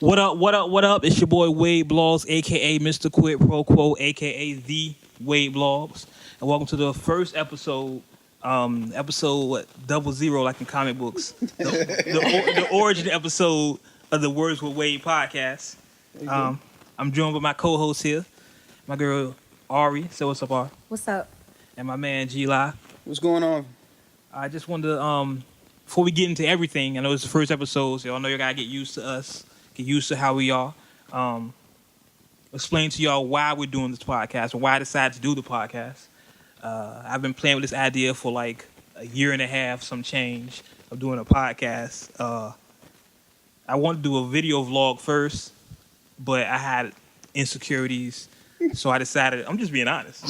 What up, what up, what up? It's your boy Wade Blogs, a.k.a. Mr. Quid Pro Quo, a.k.a. The Wade Blogs. And welcome to the first episode, episode 00, like in comic books. The origin episode of the Words with Wade podcast. I'm joined by my co-host here, my girl Ari. So what's up, Ari? What's up? And my man G-Li. What's going on? I just wanted to, before we get into everything, I know it's the first episode, so y'all know you gotta get used to us. Get used to how we are. Explain to y'all why we're doing this podcast or why I decided to do the podcast. I've been playing with this idea for like a year and a half, some change, of doing a podcast. I wanted to do a video vlog first, but I had insecurities, so I decided, I'm just being honest.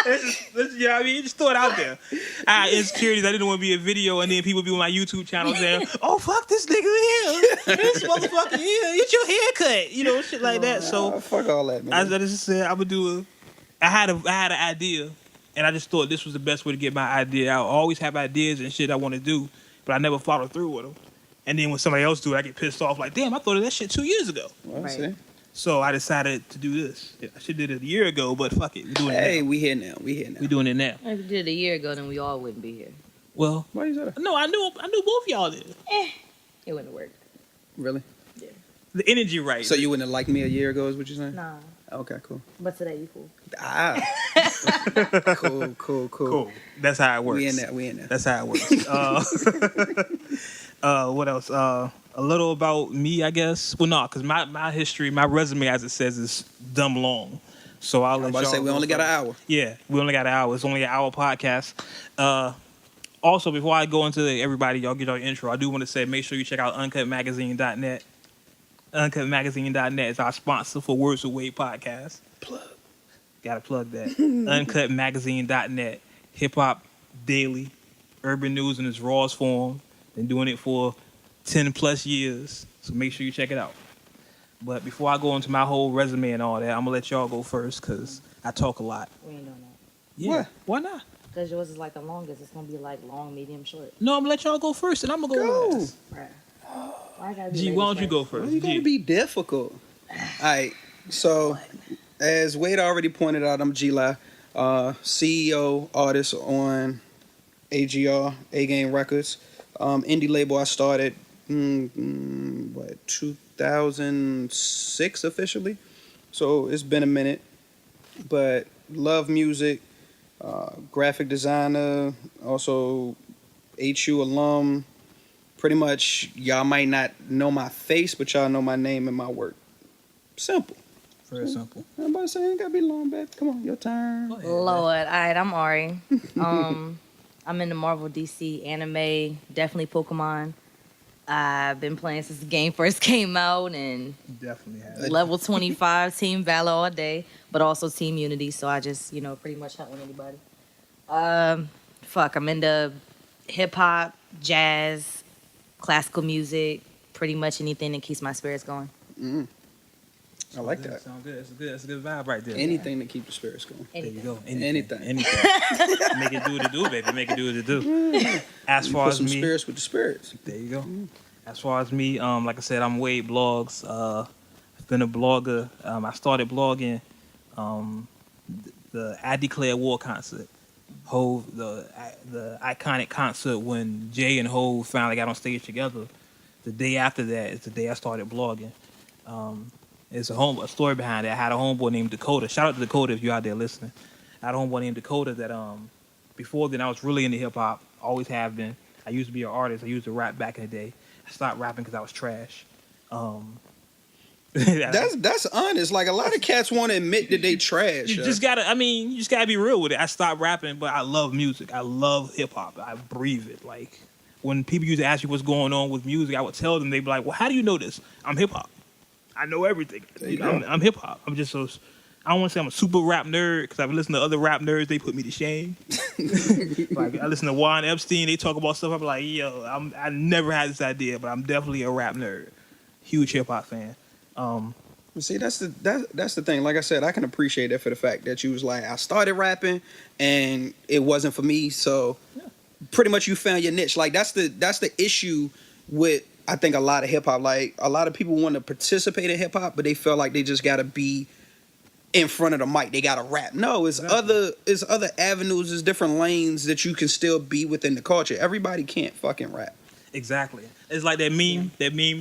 You know what I mean? Just throw it out there. I had insecurities. I didn't want to be a video, and then people be on my YouTube channel saying, "Oh, fuck this nigga here, this motherfucker here, get your hair cut," you know, shit like that. So fuck all that, man. I just said I would do a. I had an idea, and I just thought this was the best way to get my idea out. I always have ideas and shit I want to do, but I never follow through with them. And then when somebody else do it, I get pissed off. Like, damn, I thought of that shit 2 years ago. Well, Right. see? So I decided to do this. I should have did it a year ago, but fuck it, we're doing it Hey, now. we here now. We're doing it now. If you did it a year ago, then we all wouldn't be here. Well, Why you say that? no, I knew both y'all did. It wouldn't work. Really? The energy right. So you wouldn't have liked me a year ago, is what you're saying? Nah. Okay, cool. But today you cool. Ah. Cool. That's how it works. We in there. That's how it works. What else? A little about me, I guess. Well, no, because my history, my resume, as it says, is dumb long. So I'll let I'm about y'all to say we go only got an first. hour. Yeah, we only got an hour. It's only an hour podcast. Also, before I go into everybody, y'all get your intro, I do want to say make sure you check out uncutmagazine.net. Uncutmagazine.net is our sponsor for Words with Wade Podcast. Plug. Gotta plug that. Uncutmagazine.net. Hip hop daily. Urban news in its rawest form. Been doing it for 10 plus years. So make sure you check it out. But before I go into my whole resume and all that, I'm gonna let y'all go first because I talk a lot. We ain't doing that. Yeah. What? Why not? Because yours is like the longest. It's going to be like long, medium, short. No, I'm gonna let y'all go first and I'm gonna go Go. last. Right. Why I gotta be G, ladies why don't you first? go Why first? you gotta G. be difficult? All right. So, as Wade already pointed out, I'm G-Li, CEO, artist on AGR, A-Game Records. Indie label I started, 2006 officially. So it's been a minute, but love music, graphic designer, also HU alum. Pretty much, y'all might not know my face, but y'all know my name and my work. Simple. Very simple. I'm about to say, ain't gotta be long, babe. Come on, your turn. Go ahead, Lord. All right, I'm Ari. I'm in the Marvel DC anime, definitely Pokemon. I've been playing since the game first came out, and Definitely have. level 25, Team Valor all day, but also Team Unity, so I just, pretty much hunt with anybody. I'm into hip-hop, jazz, classical music, pretty much anything that keeps my spirits going. I like that. Sound good. That's a good vibe right there. Anything to keep the spirits going. There you go. Anything. Make it do what it do, baby. Make it do what it do. As You far put as some me, spirits with the spirits. there you go. As far as me, like I said, I'm Wade Blogs. I've been a blogger. I started blogging the I Declare War concert. Hove, the iconic concert when Jay and Hove finally got on stage together. The day after that is the day I started blogging. It's a story behind it. I had a homeboy named Dakota. Shout out to Dakota if you're out there listening. I had a homeboy named Dakota that before then I was really into hip hop. Always have been. I used to be an artist. I used to rap back in the day. I stopped rapping because I was trash. That's honest. Like, a lot of cats want to admit that they trash. You just gotta be real with it. I stopped rapping, but I love music. I love hip hop. I breathe it. Like, when people used to ask me what's going on with music, I would tell them. They'd be like, "Well, how do you know this?" I'm hip hop. I know everything. I'm hip hop. I'm just so. I don't want to say I'm a super rap nerd because I've listened to other rap nerds. They put me to shame. Like, I listen to Juan Epstein. They talk about stuff. I'm like, yo, I never had this idea, but I'm definitely a rap nerd. Huge hip hop fan. See, that's the thing. Like I said, I can appreciate that for the fact that you was like, I started rapping and it wasn't for me. So pretty much you found your niche. Like, that's the issue with I think a lot of hip hop, like a lot of people want to participate in hip hop, but they feel like they just gotta be in front of the mic. They gotta rap. No, it's other avenues, there's different lanes that you can still be within the culture. Everybody can't fucking rap. Exactly. It's like that meme.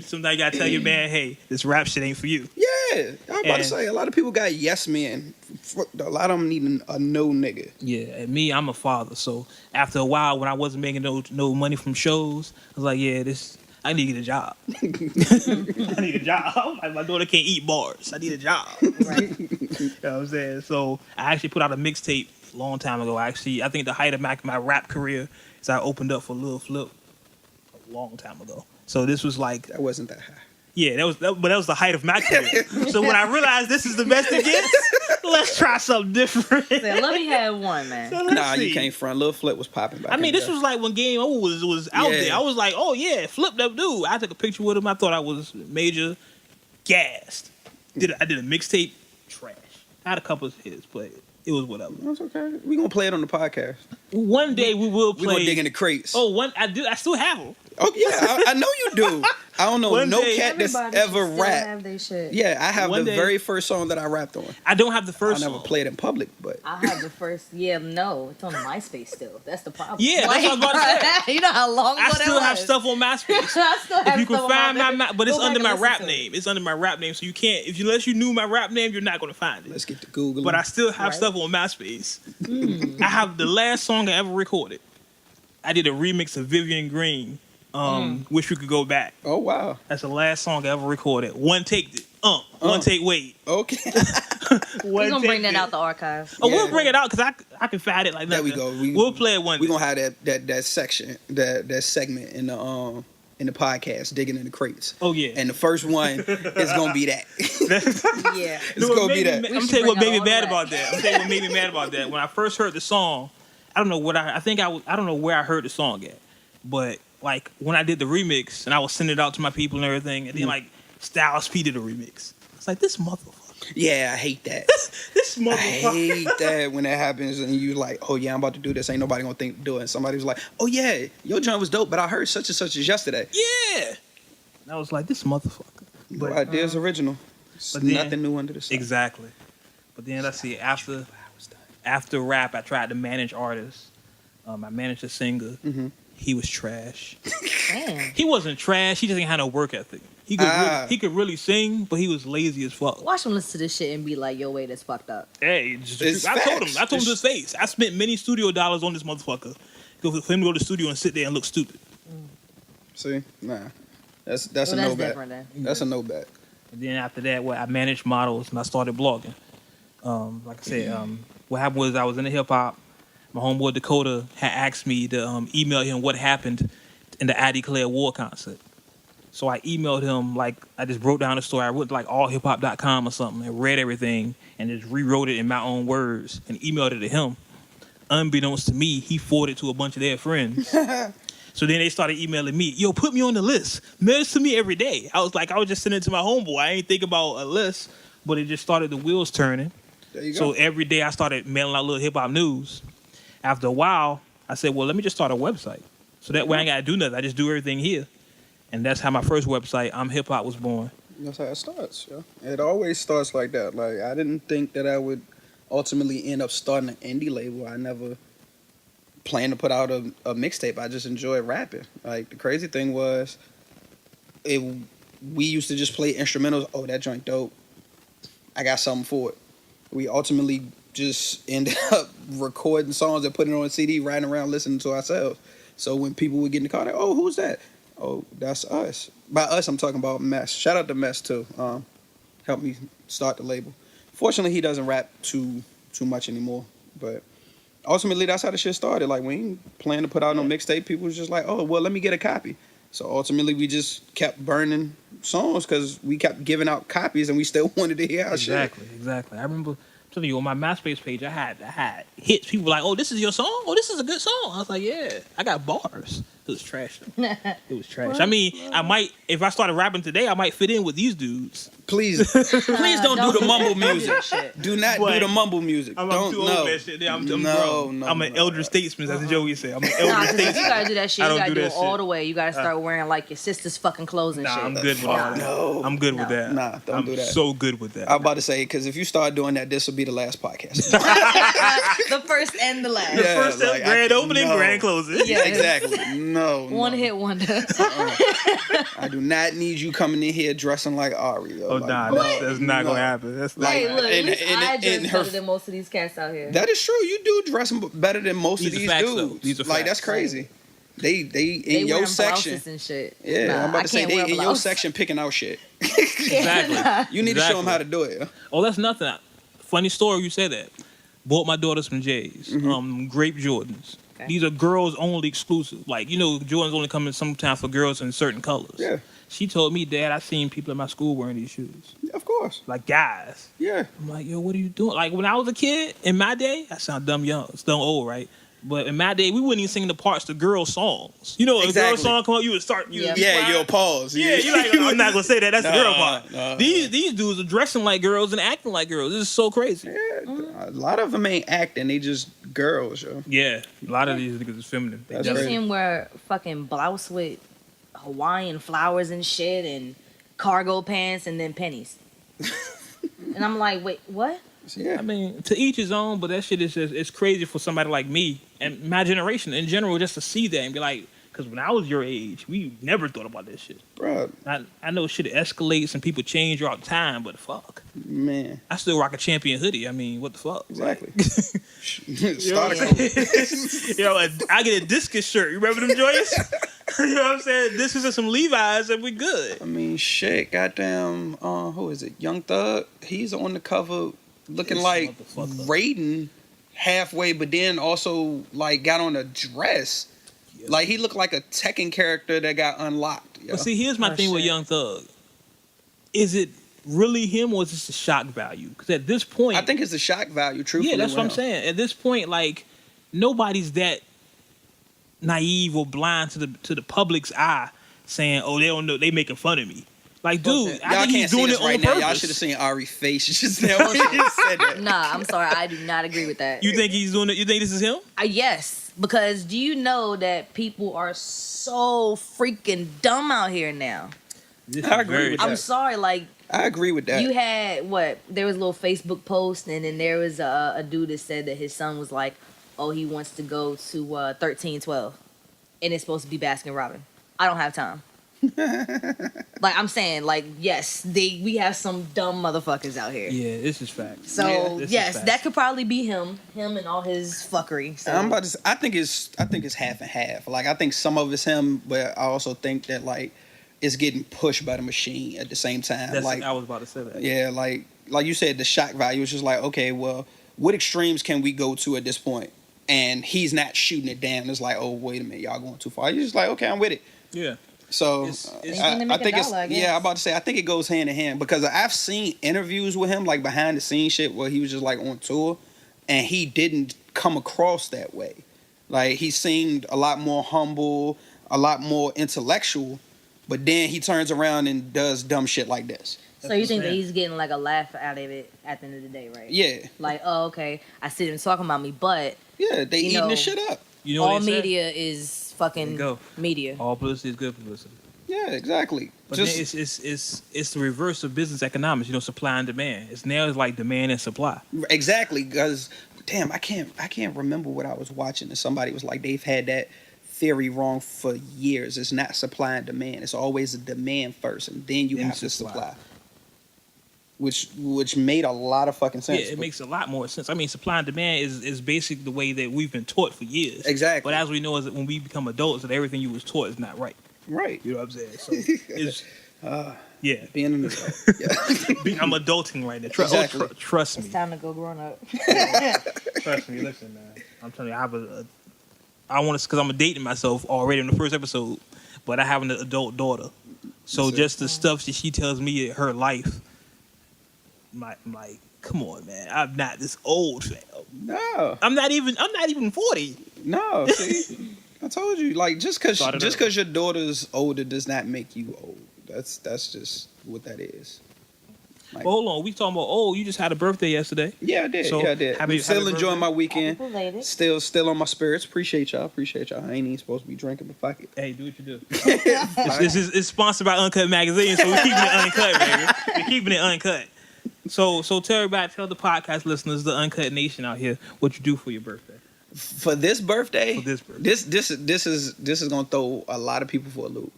Sometimes you gotta tell your man, hey, this rap shit ain't for you. Yeah, I'm about to say a lot of people got yes men. A lot of them need a no nigga. Yeah, and me, I'm a father, so after a while, when I wasn't making no money from shows, I was like, yeah, I need to get a job. I need a job. Like, my daughter can't eat bars. I need a job. Right. You know what I'm saying? So I actually put out a mixtape a long time ago. I think the height of my rap career is I opened up for Lil Flip a long time ago. So this was like... That wasn't that high. Yeah, but that was the height of my career. So when I realized this is the best it gets, let's try something different. So let me have one, man. So Nah, you can't front. Lil Flip was popping back. I mean, this was like when Game O was out there. I was like, oh yeah, Flip that dude. I took a picture with him. I thought I was major gassed. I did a mixtape, trash. I had a couple of hits, but it was whatever. That's okay. We gonna play it on the podcast. One day we will play. We gonna dig in the crates. I still have them. Oh yeah, I know you do. I don't know no cat that's ever rapped. Yeah, I have the very first song that I rapped on. I don't have the first. I never played in public, but I have the first. Yeah, no, it's on MySpace still. That's the problem. Yeah, that's what I was about to say. You know how long ago I still have stuff on MySpace. I still have if you can find my but it's under my rap name. It's under my rap name, so you can't. Unless you knew my rap name, you're not gonna find it. Let's get to Google. But I still have stuff on MySpace. I have the last song I ever recorded. I did a remix of Vivian Green. Wish We Could Go Back. Oh wow, that's the last song I ever recorded. One take, one take. Wait, okay. We're gonna bring that out the archives. Oh, we'll bring it out because I can find it like that. There we go. We'll play it one. We're gonna have that section, that segment in the podcast, digging in the crates. Oh yeah, and the first one is gonna be that. Yeah, it's gonna be that. I'm telling you what made me mad about that. When I first heard the song, I don't know what I don't know where I heard the song at, but like when I did the remix and I was sending it out to my people and everything, and then like Styles P did a remix. It's like, this motherfucker. Yeah, I hate that. This motherfucker. I hate that when that happens and you like, oh yeah, I'm about to do this. Ain't nobody gonna think to do it. And somebody's like, oh yeah, your joint was dope, but I heard such and such as yesterday. Yeah. And I was like, this motherfucker. But idea's original. It's nothing new under the sun. Exactly. But then let's see, after rap, I tried to manage artists. I managed a singer. Mm-hmm. He was trash. Damn. He wasn't trash. He just ain't had no work ethic. He could really sing, but he was lazy as fuck. Watch him listen to this shit and be like, yo, wait, that's fucked up. Hey, I told him to his face. I spent many studio dollars on this motherfucker for him to go to the studio and sit there and look stupid. See? Nah. That's a no bet. That's a no bet. And then after that, I managed models and I started blogging. Like I said, what happened was I was in the hip hop. My homeboy Dakota had asked me to email him what happened in the I Declare War concert. So I emailed him, like, I just wrote down the story. I went to like allhiphop.com or something and read everything and just rewrote it in my own words and emailed it to him. Unbeknownst to me, he forwarded it to a bunch of their friends. So then they started emailing me, yo, put me on the list. Mail this to me every day. I was just sending it to my homeboy. I ain't think about a list, but it just started the wheels turning. There you go. So every day I started mailing out little hip-hop news. After a while, I said, well, let me just start a website. So that way I ain't got to do nothing. I just do everything here. And that's how my first website, I'm Hip Hop, was born. That's how it starts, yeah. It always starts like that. Like, I didn't think that I would ultimately end up starting an indie label. I never planned to put out a mixtape. I just enjoyed rapping. Like, the crazy thing was, we used to just play instrumentals. Oh, that joint dope. I got something for it. We ultimately just ended up recording songs and putting it on a CD, riding around listening to ourselves. So when people would get in the car, they're, oh, who's that? Oh, that's us. By us, I'm talking about Mess. Shout out to Mess, too. Helped me start the label. Fortunately, he doesn't rap too much anymore. But ultimately, that's how the shit started. Like, we ain't planning to put out no mixtape. People was just like, oh, well, let me get a copy. So ultimately, we just kept burning songs because we kept giving out copies and we still wanted to hear our shit. Exactly. I remember telling you on my MySpace page, I had hits. People were like, oh, this is your song? Oh, this is a good song. I was like, yeah, I got bars. was trash. It was trash. I mean, I might, if I started rapping today, I might fit in with these dudes. Please don't do the mumble music. Shit. Do not do the mumble music. I'm don't too old for that shit. I'm grown. No, I'm an elder statesman, as Joey said. I'm an Nah, elder 'cause if you statesman. gotta do that shit, I you don't gotta do do that it all shit. the way. You gotta start wearing like your sister's fucking clothes and Nah, shit. I'm good with all that. No. I'm good with that. Nah, don't do that. I'm so good with that. I'm about to say, because if you start doing that, this will be the last podcast. The first and the last. The Yeah, first like, grand opening, no. grand closing. Yeah. Exactly. No. One no. hit wonder. I do not need you coming in here dressing like Ari. Yo. Oh, Like, nah, that's not going to happen. That's not Hey, gonna look, happen. at least I and dress her- better than most of these cats out here. That is true. You do dress better than most of These are these facts, dudes. though. These are like facts. that's crazy. They They in your wearing section. blouses and shit. Yeah, Nah, I'm about I to say can't they wear in your blouse. section picking out shit. Exactly. You need to show them how to do it. Yo. Oh, that's nothing. Funny story, you said that. Bought my daughter some J's, Mm-hmm. grape Jordans. Okay. These are girls only exclusive. Like, you know, Jordans only come in sometimes for girls in certain colors. Yeah. She told me, Dad, I seen people at my school wearing these shoes. Yeah, of course. Like guys. Yeah. I'm like, yo, what are you doing? Like when I was a kid, in my day, I sound dumb young, it's dumb old, right? But in my day, we wouldn't even sing the parts to girl songs. You know, if a girl Exactly. song come up, you would start. You would be Yeah, quiet. you'll pause. Yeah, you're like, I'm not gonna say that. That's the girl Nah, part. nah. These dudes are dressing like girls and acting like girls. This is so crazy. Yeah, a lot of them ain't acting. They just girls, yo. Yeah, a lot of these niggas is feminine. They That's You just- crazy. see him wear fucking blouse with Hawaiian flowers and shit and cargo pants and then pennies. And I'm like, wait, what? Yeah. I mean, to each his own, but that shit is just, it's crazy for somebody like me and my generation in general just to see that and be like, because when I was your age, we never thought about this shit. Bro, I know shit escalates and people change throughout time, but fuck. man. I still rock a Champion hoodie. I mean, what the fuck? Exactly. Like, Start a Yeah. code. you know, I get a discus shirt. You remember them joints? You know what I'm saying? Discus and some Levi's and we good. I mean, shit, goddamn, who is it? Young Thug. He's on the cover looking This like motherfucker. Raiden halfway, but then also like got on a dress. Yeah. Like he looked like a Tekken character that got unlocked. Yo. But see, here's my Oh, thing with shit. Young Thug. Is it really him or is this a shock value? Because at this point, I think it's the shock value. Truthfully, yeah, that's what I'm with him. saying. At this point, like nobody's that naive or blind to the public's eye, saying, "Oh, they don't know, they making fun of me." Like, dude, Bullshit. I Y'all think can't he's see doing this it on right now. purpose. Y'all should have seen Ari's face just now when he just said that. Nah, I'm sorry. I do not agree with that. You think he's doing it? You think this is him? Yes, because do you know that people are so freaking dumb out here now? This I is agree very with true. I'm sorry, like I agree with that. you had there was a little Facebook post and then there was a dude that said that his son was like, oh, he wants to go to 1312 and it's supposed to be Baskin Robbins. I don't have time. Like I'm saying, like, yes, we have some dumb motherfuckers out here. Yeah, this is fact. So Yeah, this is yes, facts. that could probably be him and all his fuckery. So I'm about to. I think it's half and half. Like I think some of it's him, but I also think that like it's getting pushed by the machine at the same time. That's, like I was about to say that. yeah, like you said, the shock value is just like, okay, well, what extremes can we go to at this point? And he's not shooting it down. It's like, oh, wait a minute, y'all going too far. You're just like, okay, I'm with it. Yeah. So It's- I They make a think it's dollar, I guess. yeah. I'm about to say I think it goes hand in hand because I've seen interviews with him like behind the scenes shit where he was just like on tour, and he didn't come across that way. Like he seemed a lot more humble, a lot more intellectual, but then he turns around and does dumb shit like this. So you think that Yeah. he's getting like a laugh out of it at the end of the day, right? Yeah, Like, oh, okay, I see them talking about me, but yeah, they You eating know, this shit up. You know all what they say? media is There fucking you go. media. All publicity is good publicity. Yeah, exactly. But Just then it's the reverse of business economics. You know, supply and demand. It's like demand and supply. exactly because damn, I can't remember what I was watching, and somebody was like, they've had that theory wrong for years. It's not supply and demand. It's always a demand first, and then you Then have to supply. supply. Which made a lot of fucking sense. Yeah, it But- makes a lot more sense. I mean, supply and demand is basic the way that we've been taught for years. Exactly. But as we know, is that when we become adults, that everything you was taught is not right. right. You know what I'm saying? So it's yeah. Being an adult. Yeah. I'm adulting right now. Exactly. Trust me. It's time to go grown up. Trust me. Listen, man. I'm telling you, I want to, because I'm dating myself already in the first episode, but I have an adult daughter. So That's it. just the stuff that she tells me in her life, I'm like, come on, man. I'm not this old, fam. No. I'm not even 40. No. See? I told you, like, just Started early. because your daughter's older does not make you old. That's just what that is. Like, Well, hold on. We talking about, you just had a birthday yesterday. yeah, I did. So, yeah, I did. happy- I'm still happy enjoying birthday. my weekend. Happy belated. Still on my spirits. Appreciate y'all. I ain't even supposed to be drinking, but fuck it. Hey, do what you do. This is it's sponsored by Uncut Magazine, so we're keeping it uncut, baby. We're keeping it uncut. So tell everybody, tell the podcast listeners, the Uncut Nation out here, what you do for your birthday. For this birthday, For this birthday. this is gonna throw a lot of people for a loop.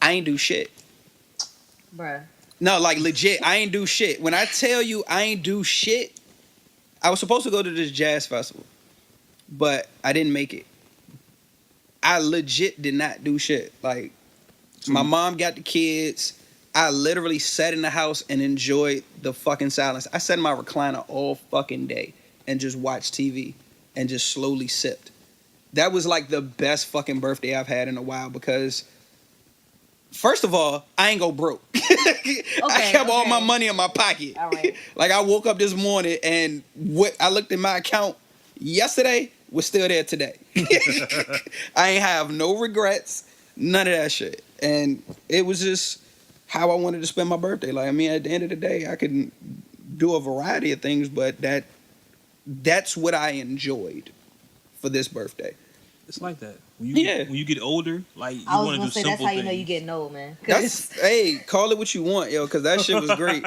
I ain't do shit. Bruh. No, like legit, I ain't do shit. When I tell you I ain't do shit, I was supposed to go to this jazz festival, but I didn't make it. I legit did not do shit. Like, my mom got the kids. I literally sat in the house and enjoyed the fucking silence. I sat in my recliner all fucking day and just watched TV and just slowly sipped. That was like the best fucking birthday I've had in a while because, first of all, I ain't go broke. I kept all my money in my pocket. All right. Like, I woke up this morning and what I looked at my account yesterday was still there today. I ain't have no regrets, none of that shit. And it was just how I wanted to spend my birthday. Like, I mean, at the end of the day, I could do a variety of things, but that's what I enjoyed for this birthday. It's like that. When you get older, like, you I was want to gonna do say simple that's how you things. know you getting old, man. 'Cause Hey, call it what you want, yo, because that shit was great.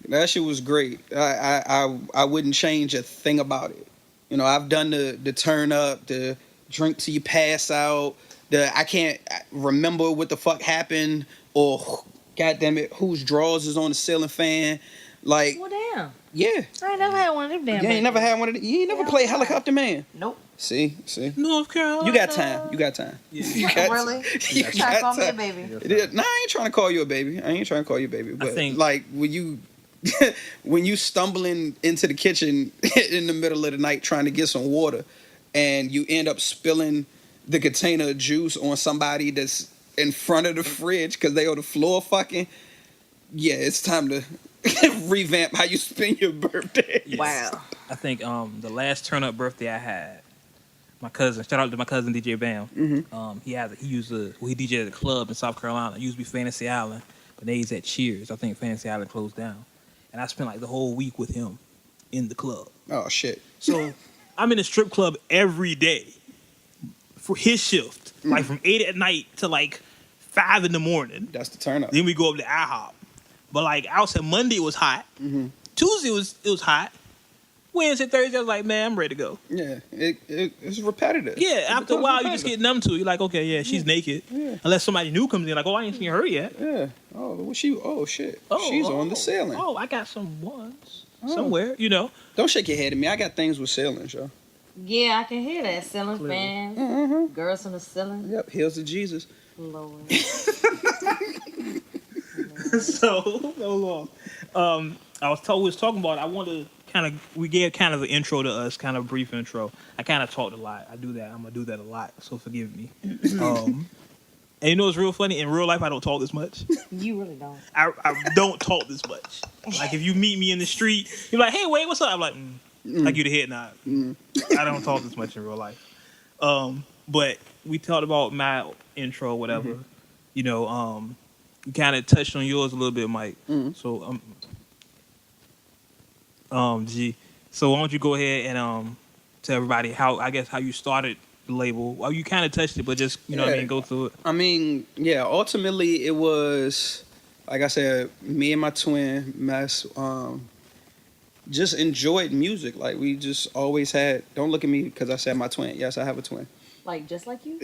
That shit was great. I wouldn't change a thing about it. You know, I've done the turn up, the drink till you pass out, I can't remember what the fuck happened, or goddamn it, whose drawers is on the ceiling fan. Like, Well, damn. yeah. I ain't never had one of them damn. You ain't never had one of them. You ain't never played Helicopter Man. Nope. See. North Carolina. You got time. You got time. Yeah. You got Really? You Trying to got call me a time. baby. Nah, I ain't trying to call you a baby. But think- like when you when you stumbling into the kitchen in the middle of the night trying to get some water and you end up spilling the container of juice on somebody that's in front of the fridge because they on the floor fucking, yeah, it's time to revamp how you spend your birthday. Yes. Wow. I think the last turn up birthday I had, my cousin, shout out to my cousin DJ Bam. Mm-hmm. He DJed at a club in South Carolina. It used to be Fantasy Island, but now he's at Cheers. I think Fantasy Island closed down. And I spent like the whole week with him in the club. Oh shit. So I'm in a strip club every day for his shift, like from 8 at night to like 5 in the morning. That's the turn up. Then we go up to IHOP. But like outside Monday it was hot. Mm-hmm. Tuesday it was hot. Wednesday, Thursday I was like, man, I'm ready to go. Yeah, it's repetitive. Yeah, It after a becomes while you just repetitive. get numb to it. You're like, okay, yeah, she's naked. Yeah. Unless somebody new comes in, like, oh, I ain't seen her yet. Yeah. Oh, well, oh shit. Oh, She's oh, on the ceiling. Oh, I got some ones Oh. somewhere, you know. Don't shake your head at me. I got things with ceilings, yo. Yeah, I can hear that. Ceiling Clearly. fans, Mm-hmm. girls on the ceiling. Yep. Heels to Jesus. Lord. So hold on. We was talking about. I want to we gave kind of an intro to us, kind of a brief intro. I kind of talked a lot. I do that. I'm gonna do that a lot. So forgive me. And you know what's real funny? In real life, I don't talk this much. You really don't. I don't talk this much. Like if you meet me in the street, you're like, "Hey, Wade, what's up?" I'm like, like you the head nod. I don't talk this much in real life. But we talked about my intro, or whatever. You know, we kind of touched on yours a little bit, Mike. So, G. So why don't you go ahead and tell everybody how you started the label? Well, you kind of touched it, but just what I mean, go through it. I mean, yeah. Ultimately, it was like I said, me and my twin Mess. Just enjoyed music. Like we just always had. Don't look at me because I said my twin. Yes, I have a twin. Like just like you.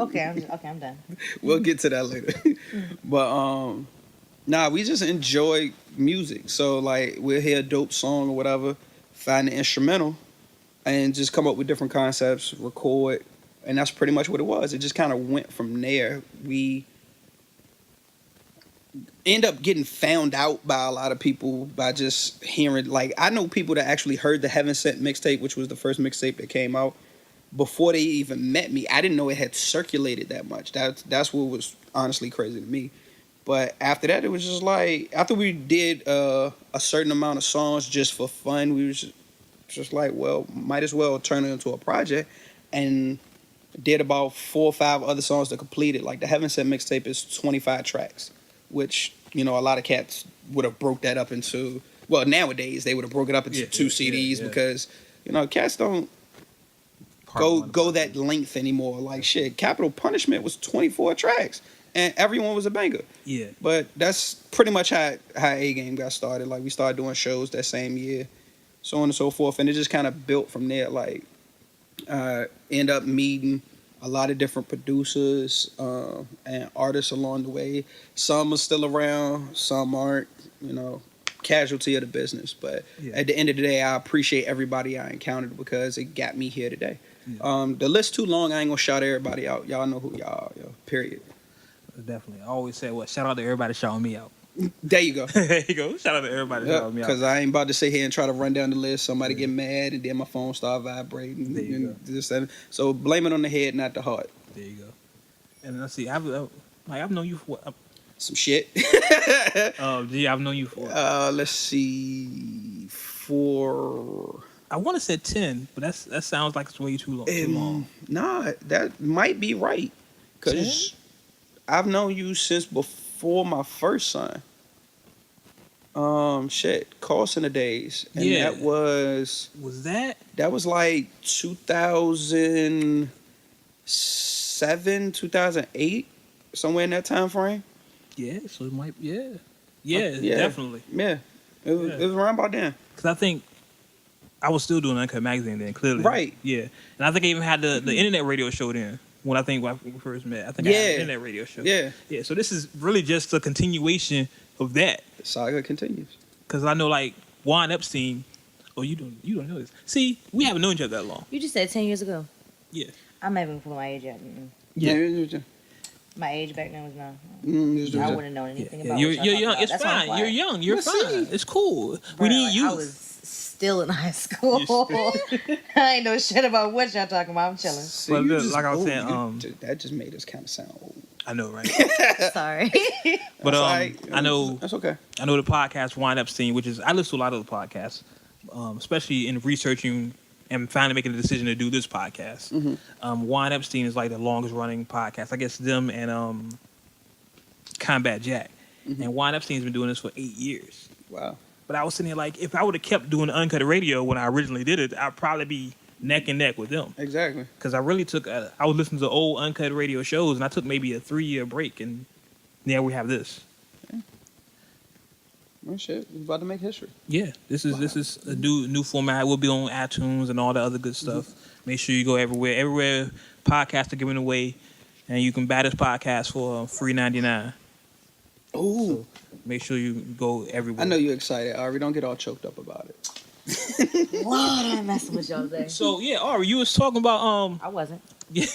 Okay, I'm done. We'll get to that later. But nah, we just enjoy music. So like we'll hear a dope song or whatever, find an instrumental, and just come up with different concepts, record, and that's pretty much what it was. It just kind of went from there. We end up getting found out by a lot of people by just hearing, like, I know people that actually heard the Heaven Sent mixtape, which was the first mixtape that came out, before they even met me. I didn't know it had circulated that much. That's what was honestly crazy to me. But after that, it was just like, after we did a certain amount of songs just for fun, we was just like, well, might as well turn it into a project. and did about 4 or 5 other songs to complete it. Like the Heaven Sent mixtape is 25 tracks, which, you know, a lot of cats would have broke that up into, well, nowadays they would have broke it up into 2 CDs because, you know, cats don't go that length anymore. Like shit, Capital Punishment was 24 tracks and everyone was a banger. Yeah. But that's pretty much how A Game got started. Like we started doing shows that same year, so on and so forth, and it just kind of built from there. Like end up meeting a lot of different producers and artists along the way. Some are still around, some aren't, you know, casualty of the business. But at the end of the day, I appreciate everybody I encountered because it got me here today. The list too long, I ain't gonna shout everybody out. Y'all know who y'all are, period. Definitely. I always say, shout out to everybody shouting me out. There you go. There you go. Shout out to everybody shouting me out. Because I ain't about to sit here and try to run down the list. Somebody get mad and then my phone start vibrating. There you go. So blame it on the head, not the heart. There you go. And let's see, I've known you for what? Some shit. I've known you for let's see, for... I want to say 10, but that sounds like it's way too long. Nah, that might be right. Because I've known you since before my first son. Carson the Days. And that was... Was that? That was like 2007, 2008, somewhere in that time frame. Yeah, so it might... Yeah, definitely. Yeah. It was around about then. Because I think I was still doing Uncut Magazine then, clearly. Right. Yeah. And I think I even had the internet radio show then. When we first met. I think I had an internet radio show. Yeah. Yeah, so this is really just a continuation of that. The saga continues. Because I know, like, Juan Epstein... Oh, you don't know this. See, we haven't known each other that long. You just said 10 years ago. Yeah. I'm not even putting my age out. Yeah. My age back then was 9. I wouldn't have known anything about You're young. It's fine. You're young. You're fine. It's cool. We need youth. I was still in high school. I ain't know shit about what y'all talking about. I'm chilling. But like I was saying, that just made us kind of sound old. I know, right? Sorry. But I know that's okay. I know the podcast Juan Epstein, which is I listen to a lot of the podcasts, especially in researching and finally making the decision to do this podcast. Juan Epstein is like the longest running podcast. I guess them and Combat Jack. And Juan Epstein's been doing this for 8 years. Wow. But I was sitting here like, if I would have kept doing the Uncut Radio when I originally did it, I'd probably be neck and neck with them. Exactly. Because I really took, I was listening to old Uncut Radio shows, and I took maybe a 3-year break, and now we have this. Yeah. Well, shit, we're about to make history. Yeah, this is a new format. We'll be on iTunes and all the other good stuff. Make sure you go everywhere. Everywhere podcasts are giving away, and you can buy this podcast for free $99. Ooh. So make sure you go everywhere. I know you're excited, Ari. Don't get all choked up about it. Lord, I'm messing with y'all today. So yeah, Ari, you was talking about I wasn't. Yeah.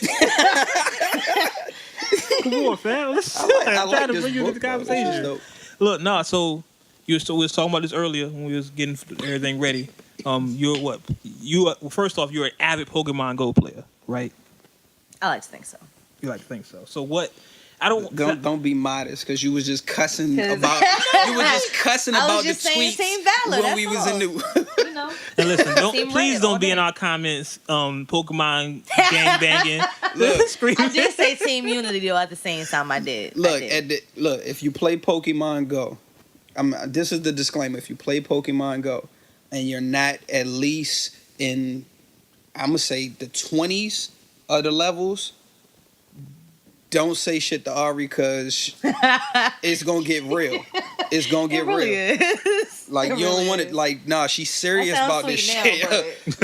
Come on, fam. I like trying to this bring you into the conversation. So we was talking about this earlier when we was getting everything ready. You're what? First off, you're an avid Pokemon Go player, right? I like to think so. You like to think so. So what? Don't be modest because you was just cussing about the tweets Team Valor, when we was in the. You know. And listen, please don't be in our comments. Pokemon gang banging. Look, I did say Team Unity though. At the same time, I did. Look, if you play Pokemon Go, this is the disclaimer. If you play Pokemon Go and you're not at least in, I'm gonna say the 20s of the levels. Don't say shit to Ari because it's gonna get real. It's gonna get real. Is. Like you don't want it. Like she's serious about this shit.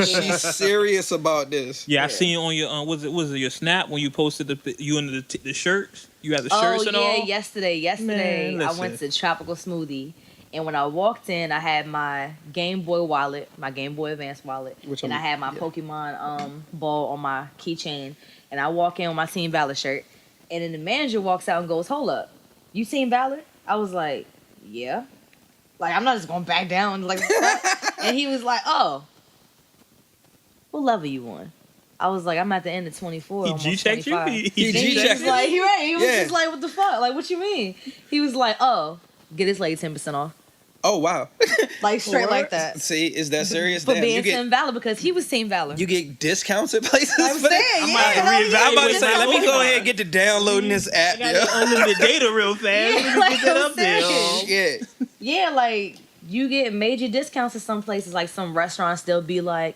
She's serious about this. Yeah, I seen on your was it your Snap when you posted you in the shirts. You had the shirts and all. Oh yeah, yesterday Man, I went to Tropical Smoothie, and when I walked in, I had my Game Boy wallet, my Game Boy Advance wallet, I had my Pokemon ball on my keychain, and I walk in with my Team Valor shirt. And then the manager walks out and goes, "Hold up, you Team Valor?" I was like, "Yeah." Like, I'm not just going to back down. Like, and he was like, "Oh, what level you on?" I was like, "I'm at the end of 24. He G-checked you? He G-checked you? Like, he was just like, "What the fuck? Like, what you mean?" He was like, "Oh, get this lady 10% off." Oh wow! Like straight like that. See, is that serious? For Damn, being Team Valor because he was Team Valor. you get discounts at places. I'm for that? saying, I'm about to say, let me go Pokemon. ahead and get to downloading this app. I got unlimited data real fast. Yeah, Let me like get that I'm up there. saying. Yeah. Yeah, like you get major discounts at some places. Like some restaurants, they'll be like,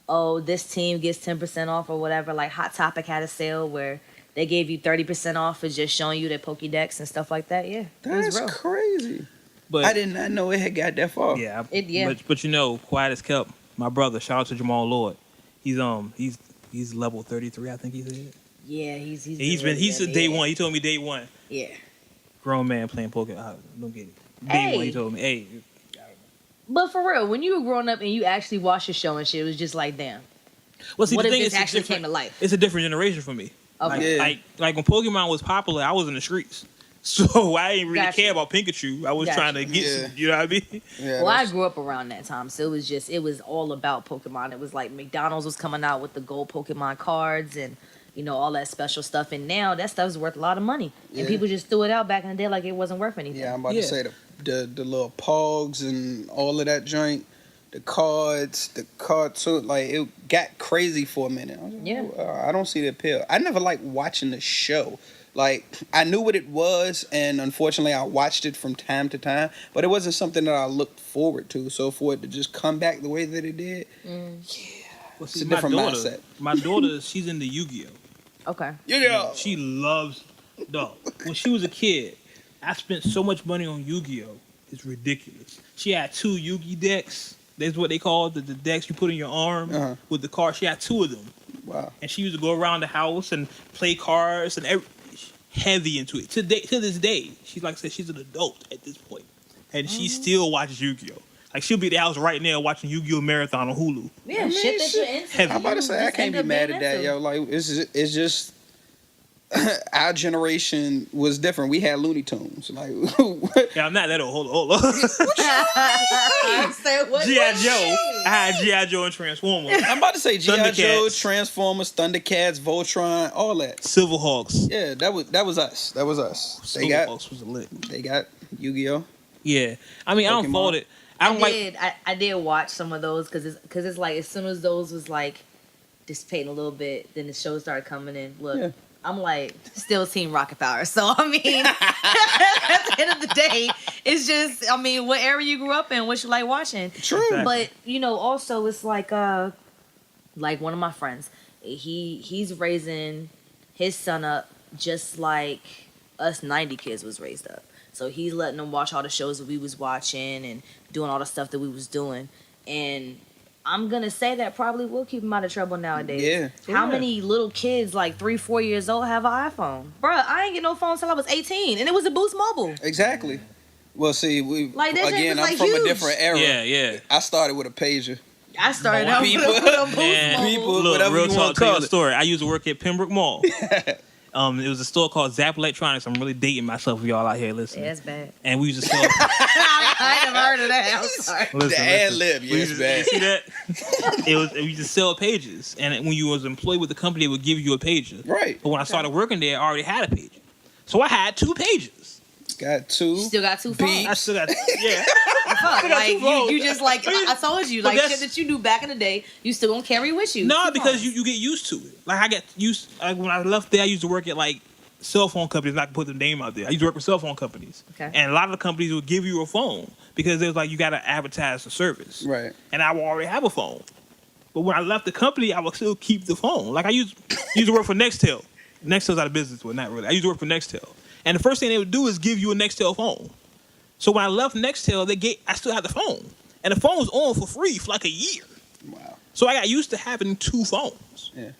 "Oh, this team gets 10% off or whatever." Like Hot Topic had a sale where they gave you 30% off for just showing you their Pokédex and stuff like that. Yeah, it was That's real. crazy. But I did not know it had got that far. yeah, Yeah. But you know, quiet as kept. My brother, shout out to Jamal Lord. He's level 33, I think he said. Yeah, he's day one. He told me day one. Yeah. Grown man playing Pokemon. I don't get it. Day one, he told me, hey. But for real, when you were growing up and you actually watched the show and shit, it was just like, damn. Well, see, What the if thing this is, actually came to life? It's a different generation for me. Okay. Yeah. Like when Pokemon was popular, I was in the streets. So I didn't really Gotcha. care about Pikachu. I was Gotcha. trying to get Yeah. some, you know what I mean? Yeah, Well, I that's- grew up around that time, so it was all about Pokemon. It was like McDonald's was coming out with the gold Pokemon cards and, you know, all that special stuff. And now that stuff's worth a lot of money. And Yeah. people just threw it out back in the day like it wasn't worth anything. Yeah, I'm about Yeah. to say the little pogs and all of that joint, the cards, the cartoon, like it got crazy for a minute. I was like, Yeah. "Oh, I don't see the appeal. I never liked watching the show. Like I knew what it was, and unfortunately, I watched it from time to time. But it wasn't something that I looked forward to. So for it to just come back the way that it did, Well, It's a different mindset. My daughter, she's into Yu-Gi-Oh. Okay. yeah, She loves, dog. When she was a kid, I spent so much money on Yu-Gi-Oh. It's ridiculous. She had 2 Yu-Gi decks. That's what they call the decks you put in your arm with the cards. She had 2 of them. wow. And she used to go around the house and play cards and heavy into it. To this day, she's like I said, she's an adult at this point, and she still watches Yu-Gi-Oh. Like she'll be at the house right now watching Yu-Gi-Oh marathon on Hulu. Yeah, I mean, shit that shit. you're into. Heavy. I'm about to say I Just can't end be up mad being at that, into. yo. Like it's just our generation was different. We had Looney Tunes, like Yeah, I'm not that old. Hold on. I said, what? G.I. Joe. I had G.I. Joe and Transformers. I'm about to say G.I. Joe, Thundercats. Transformers, Thundercats, Voltron, all that. Silverhawks. Yeah, that was us. That was us. Silverhawks was lit. They got Yu-Gi-Oh. Yeah. I mean, I don't Pokemon. fault it. I don't like. I did watch some of those because it's like as soon as those was like dissipating a little bit, then the show started coming in. Look, Yeah. I'm like still Team Rocket Power. So I mean, at the end of the day, it's just I mean, what era you grew up in, what you like watching. True. Exactly. But you know, also it's like one of my friends, he's raising his son up just like us 90 kids was raised up. So he's letting them watch all the shows that we was watching and doing all the stuff that we was doing. And I'm gonna say that probably will keep him out of trouble nowadays. Yeah. How Yeah. many little kids like 3-4 years old have an iPhone? Bruh, I ain't get no phone until I was 18 and it was a Boost Mobile. Exactly. Well, see, Like, that shit again, was, I'm like, from huge. a different era. Yeah. I started with a pager. I started More out with people. a Boost Man. Mobile. People, Look, whatever real you talk. want to Tell you call a it. story. I used to work at Pembroke Mall. It was a store called Zap Electronics. I'm really dating myself for y'all out here listening. Yeah, it's bad. And we used to sell. I ain't never heard of that. I'm sorry. Listen, The ad lib, We yes, used bad. you see that? We used to sell pages, and when you was employed with the company, they would give you a pager. Right. But when I started working there, I already had a pager, so I had 2 pages. Got 2. Still got 2 Beat. phones. I still got yeah. Fuck, got like 2 phones. you just like I told you, But like that's- shit that you do back in the day, you still gonna carry with you. No, 2 because phones. you get used to it. Like I got used. Like when I left there, I used to work at like cell phone companies. Not to put the name out there. I used to work with cell phone companies, Okay. and a lot of the companies would give you a phone because it was like you got to advertise the service. Right. And I would already have a phone. But when I left the company, I would still keep the phone. Like I used to work for Nextel. Nextel's out of business. Well, not really. I used to work for Nextel. And the first thing they would do is give you a Nextel phone. So when I left Nextel, I still had the phone. And the phone was on for free for like a year. Wow. So I got used to having 2 phones. Yeah.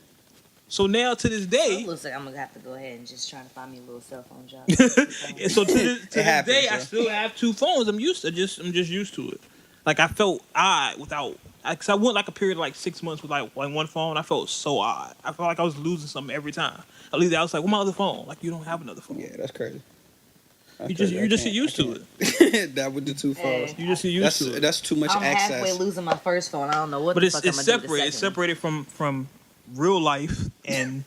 So now to this day, Looks like I'm gonna have to go ahead and just try to find me a little cell phone job. and so to this happens, day, I yeah. still have 2 phones. I'm just used to it. Like I felt odd without, because I went like a period of like 6 months with like 1 phone. I felt so odd. I felt like I was losing something every time. At least I was like, "Where's my other phone?" Like you don't have another phone. Yeah, that's crazy. You just get used to it. That with the 2 phones. You just get used to it. That's too much I'm halfway access. losing my first phone. I don't know what But the it's fuck I'm gonna do separated. the It's second one. separated from real life and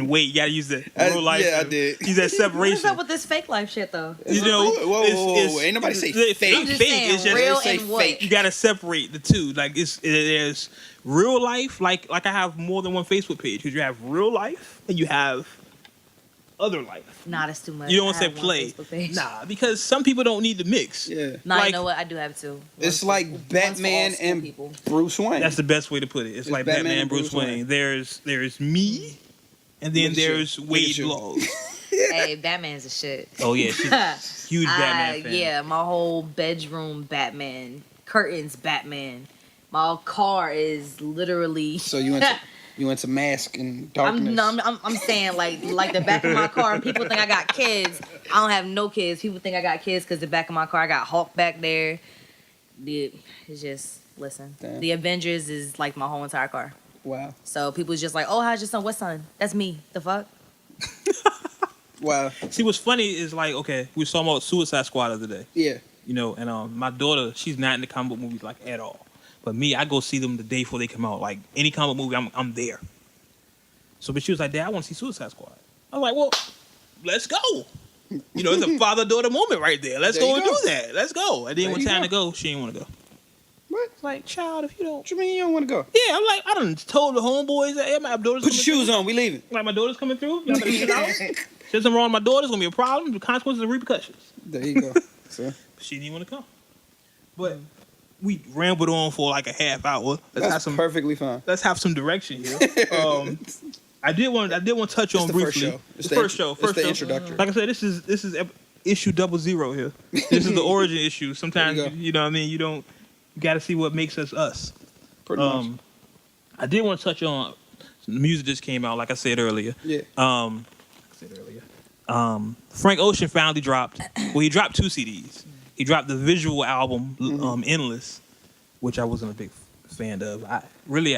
wait. You gotta use the real life. Yeah, I did. Use that separation. What's up with this fake life shit though? You know, whoa. Ain't nobody say fake. I'm just fake. saying, It's just real say and what? fake. you gotta separate the two. Like there's real life. Like I have more than one Facebook page because you have real life and you have other life. Nah, that's too much. You don't I say have one play. Facebook page. Nah, because some people don't need to mix. Yeah. Nah, like- you know what? I do have two. It's One's like for- one's for Batman all school and people. Bruce Wayne. That's the best way to put it. It's like Batman and Bruce Wayne. There's me, and then Look at you. there's Look Wade at you. Blogs. Hey, Batman's a shit. Oh yeah, she's a huge Batman fan. Yeah, my whole bedroom Batman, curtains Batman. My car is literally. So you went to Mask and Darkness. I'm saying like the back of my car. People think I got kids. I don't have no kids. People think I got kids because the back of my car I got Hulk back there. It's just listen. Damn. The Avengers is like my whole entire car. Wow. So people's just like, oh, how's your son? What son? That's me. The fuck? Wow. See, what's funny is like, okay, we saw about Suicide Squad the other day. Yeah. You know, and my daughter, she's not in the comic book movies like at all. But me, I go see them the day before they come out. Like any comic movie, I'm there. So, but she was like, Dad, I want to see Suicide Squad. I was like, well, let's go. You know, it's a father-daughter moment right there. Let's There go you and go. do that. Let's go. And then There when you time go. to go, she didn't want to go. What? It's like, child, if you don't. What you mean you don't want to go? Yeah, I'm like, I done told the homeboys that, hey, my daughter's Put your coming shoes on. We leaving. through. Like, my daughter's coming through. Y'all better get out. There's something wrong with my daughter. It's going to be a problem. The consequences and repercussions. There you go. So, She didn't want to come. But we rambled on for like a half hour. that's perfectly fine. Let's have some direction here. I did want to touch on the briefly. first show. It's the first show. It's the introductory. Like I said, this is issue 00 here. This is the origin issue. Sometimes There you go. you know what I mean. You got to see what makes us us. Pretty much. I did want to touch on the music just came out. Like I said earlier. Yeah. Frank Ocean finally dropped. Well, he dropped 2 CDs. He dropped the visual album, Endless, which I wasn't a big fan of. I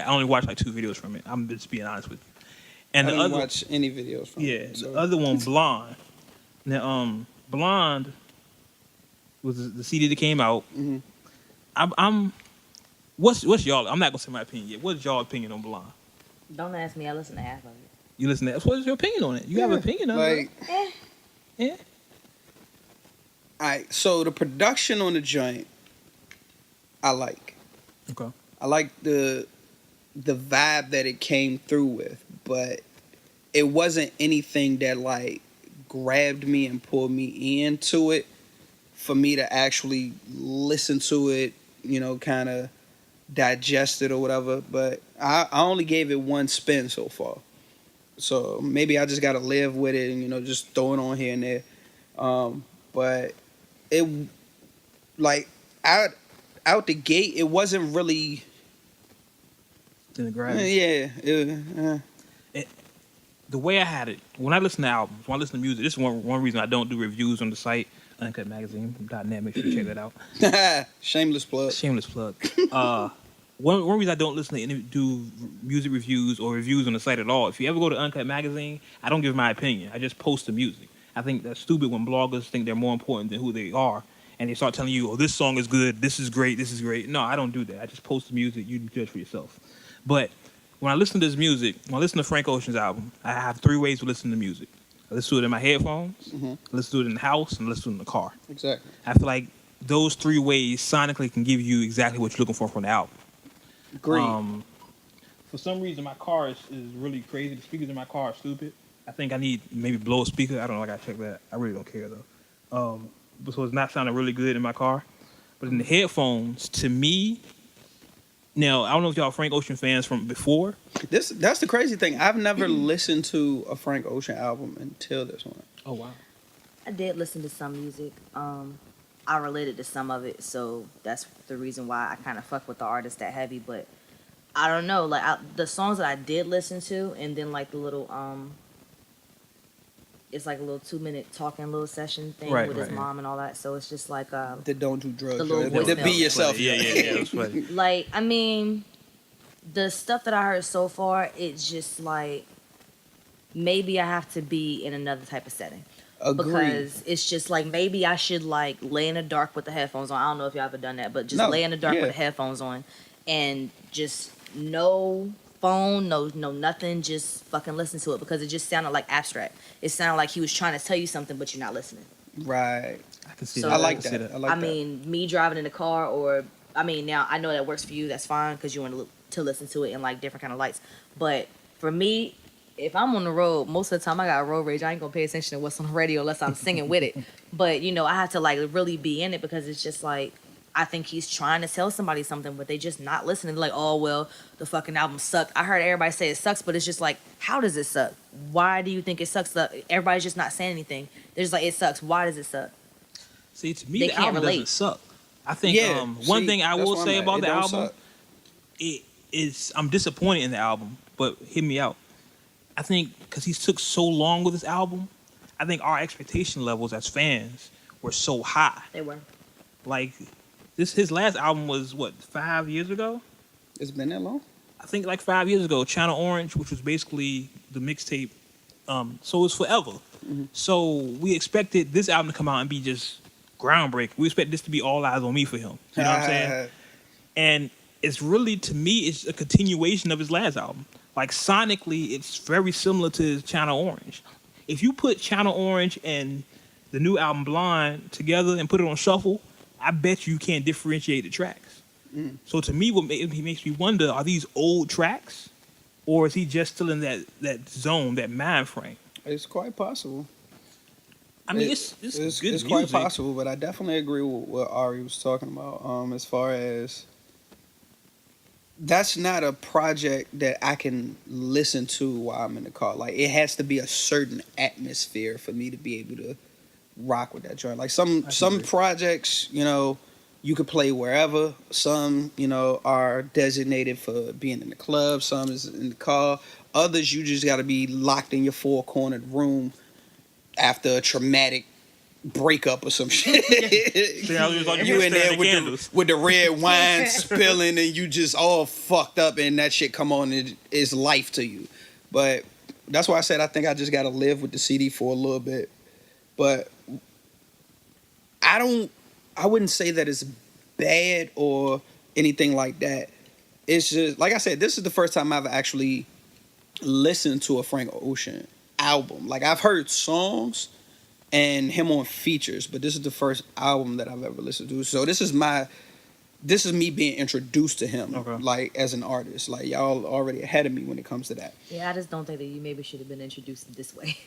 only watched like 2 videos from it. I'm just being honest with you. And I the didn't other, watch any videos from yeah, it, so. the other one, Blonde. Now, Blonde was the CD that came out. Mhm. What's y'all? I'm not gonna say my opinion yet. What's y'all opinion on Blonde? Don't ask me. I listen to half of it. You listen to that. What's your opinion on it? You have an opinion on Like, it? Yeah. Alright, so the production on the joint, I like. Okay. I like the vibe that it came through with, but it wasn't anything that like grabbed me and pulled me into it for me to actually listen to it, you know, kind of digest it or whatever. But I only gave it 1 spin so far. So maybe I just got to live with it and, you know, just throw it on here and there. But it, like, out the gate, it wasn't really... Didn't grab Yeah. The way I had it, when I listen to albums, when I listen to music, this is one reason I don't do reviews on the site, uncutmagazine.net. Make sure you check that out. Shameless plug. Shameless plug. One reason I don't listen to do music reviews or reviews on the site at all, if you ever go to Uncut Magazine, I don't give my opinion. I just post the music. I think that's stupid when bloggers think they're more important than who they are, and they start telling you, oh, this song is good, this is great, this is great. No, I don't do that. I just post the music. You can judge for yourself. But when I listen to this music, when I listen to Frank Ocean's album, I have 3 ways to listen to music. I listen to it in my headphones, I listen to it in the house, and I listen to it in the car. Exactly. I feel like those 3 ways sonically can give you exactly what you're looking for from the album. Agreed. For some reason, my car is really crazy. The speakers in my car are stupid. I think I need maybe blow a speaker. I don't know. I gotta check that. I really don't care though. But so it's not sounding really good in my car. But in the headphones, to me, now I don't know if y'all Frank Ocean fans from before. That's the crazy thing. I've never listened to a Frank Ocean album until this one. Oh wow. I did listen to some music. I related to some of it, so that's the reason why I kind of fuck with the artist that heavy. But I don't know, like the songs that I did listen to, and then like the little it's like a little 2-minute talking little session thing with his mom and all that. So it's just like The don't do drugs. The little Right? The voicemail. be yourself. Yeah. That's funny. like I mean, the stuff that I heard so far, it's just like maybe I have to be in another type of setting. Agreed. Because it's just like maybe I should like lay in the dark with the headphones on. I don't know if y'all ever done that, but just lay in the dark with the headphones on and just know phone, no nothing. Just fucking listen to it because it just sounded like abstract. It sounded like he was trying to tell you something, but you're not listening. Right. I can see So- that. I like can see that. I mean, me driving in the car, or I mean, now I know that works for you. That's fine because you want to listen to it in like different kind of lights. But for me, if I'm on the road, most of the time I got road rage. I ain't gonna pay attention to what's on the radio unless I'm singing with it. But you know, I have to like really be in it because it's just like I think he's trying to tell somebody something, but they just not listening. They're like, oh well, the fucking album sucked. I heard everybody say it sucks, but it's just like, how does it suck? Why do you think it sucks? Everybody's just not saying anything. They're just like, it sucks. Why does it suck? See, to me, They the can't album relate. doesn't suck. I think one see, thing I that's will where say I'm at. about It the don't album, suck. I'm disappointed in the album, but hear me out. I think because he took so long with this album, I think our expectation levels as fans were so high. They were. Like his last album was what, 5 years ago? It's been that long? I think like 5 years ago, Channel Orange, which was basically the mixtape. So it's forever. Mm-hmm. So we expected this album to come out and be just groundbreaking. We expect this to be all eyes on me for him. You know what I'm saying? And it's really, to me, it's a continuation of his last album. Like sonically, it's very similar to his Channel Orange. If you put Channel Orange and the new album Blind together and put it on shuffle, I bet you can't differentiate the tracks. So to me, what makes me wonder, are these old tracks? Or is he just still in that zone, that mind frame? It's quite possible. I mean, it's good it's music. quite possible, but I definitely agree with what Ari was talking about. As far as that's not a project that I can listen to while I'm in the car. Like it has to be a certain atmosphere for me to be able to rock with that joint. Like some projects, you know, you could play wherever. Some, you know, are designated for being in the club. Some is in the car. Others, you just got to be locked in your four-cornered room after a traumatic breakup or some shit. You in there with the red wine spilling and you just all fucked up and that shit come on and it's life to you. But that's why I said I think I just got to live with the CD for a little bit. But I wouldn't say that it's bad or anything like that. It's just, like I said, this is the first time I've actually listened to a Frank Ocean album. Like I've heard songs and him on features, but this is the first album that I've ever listened to. So this is me being introduced to him, like as an artist. Like y'all already ahead of me when it comes to that. Yeah, I just don't think that you maybe should have been introduced this way.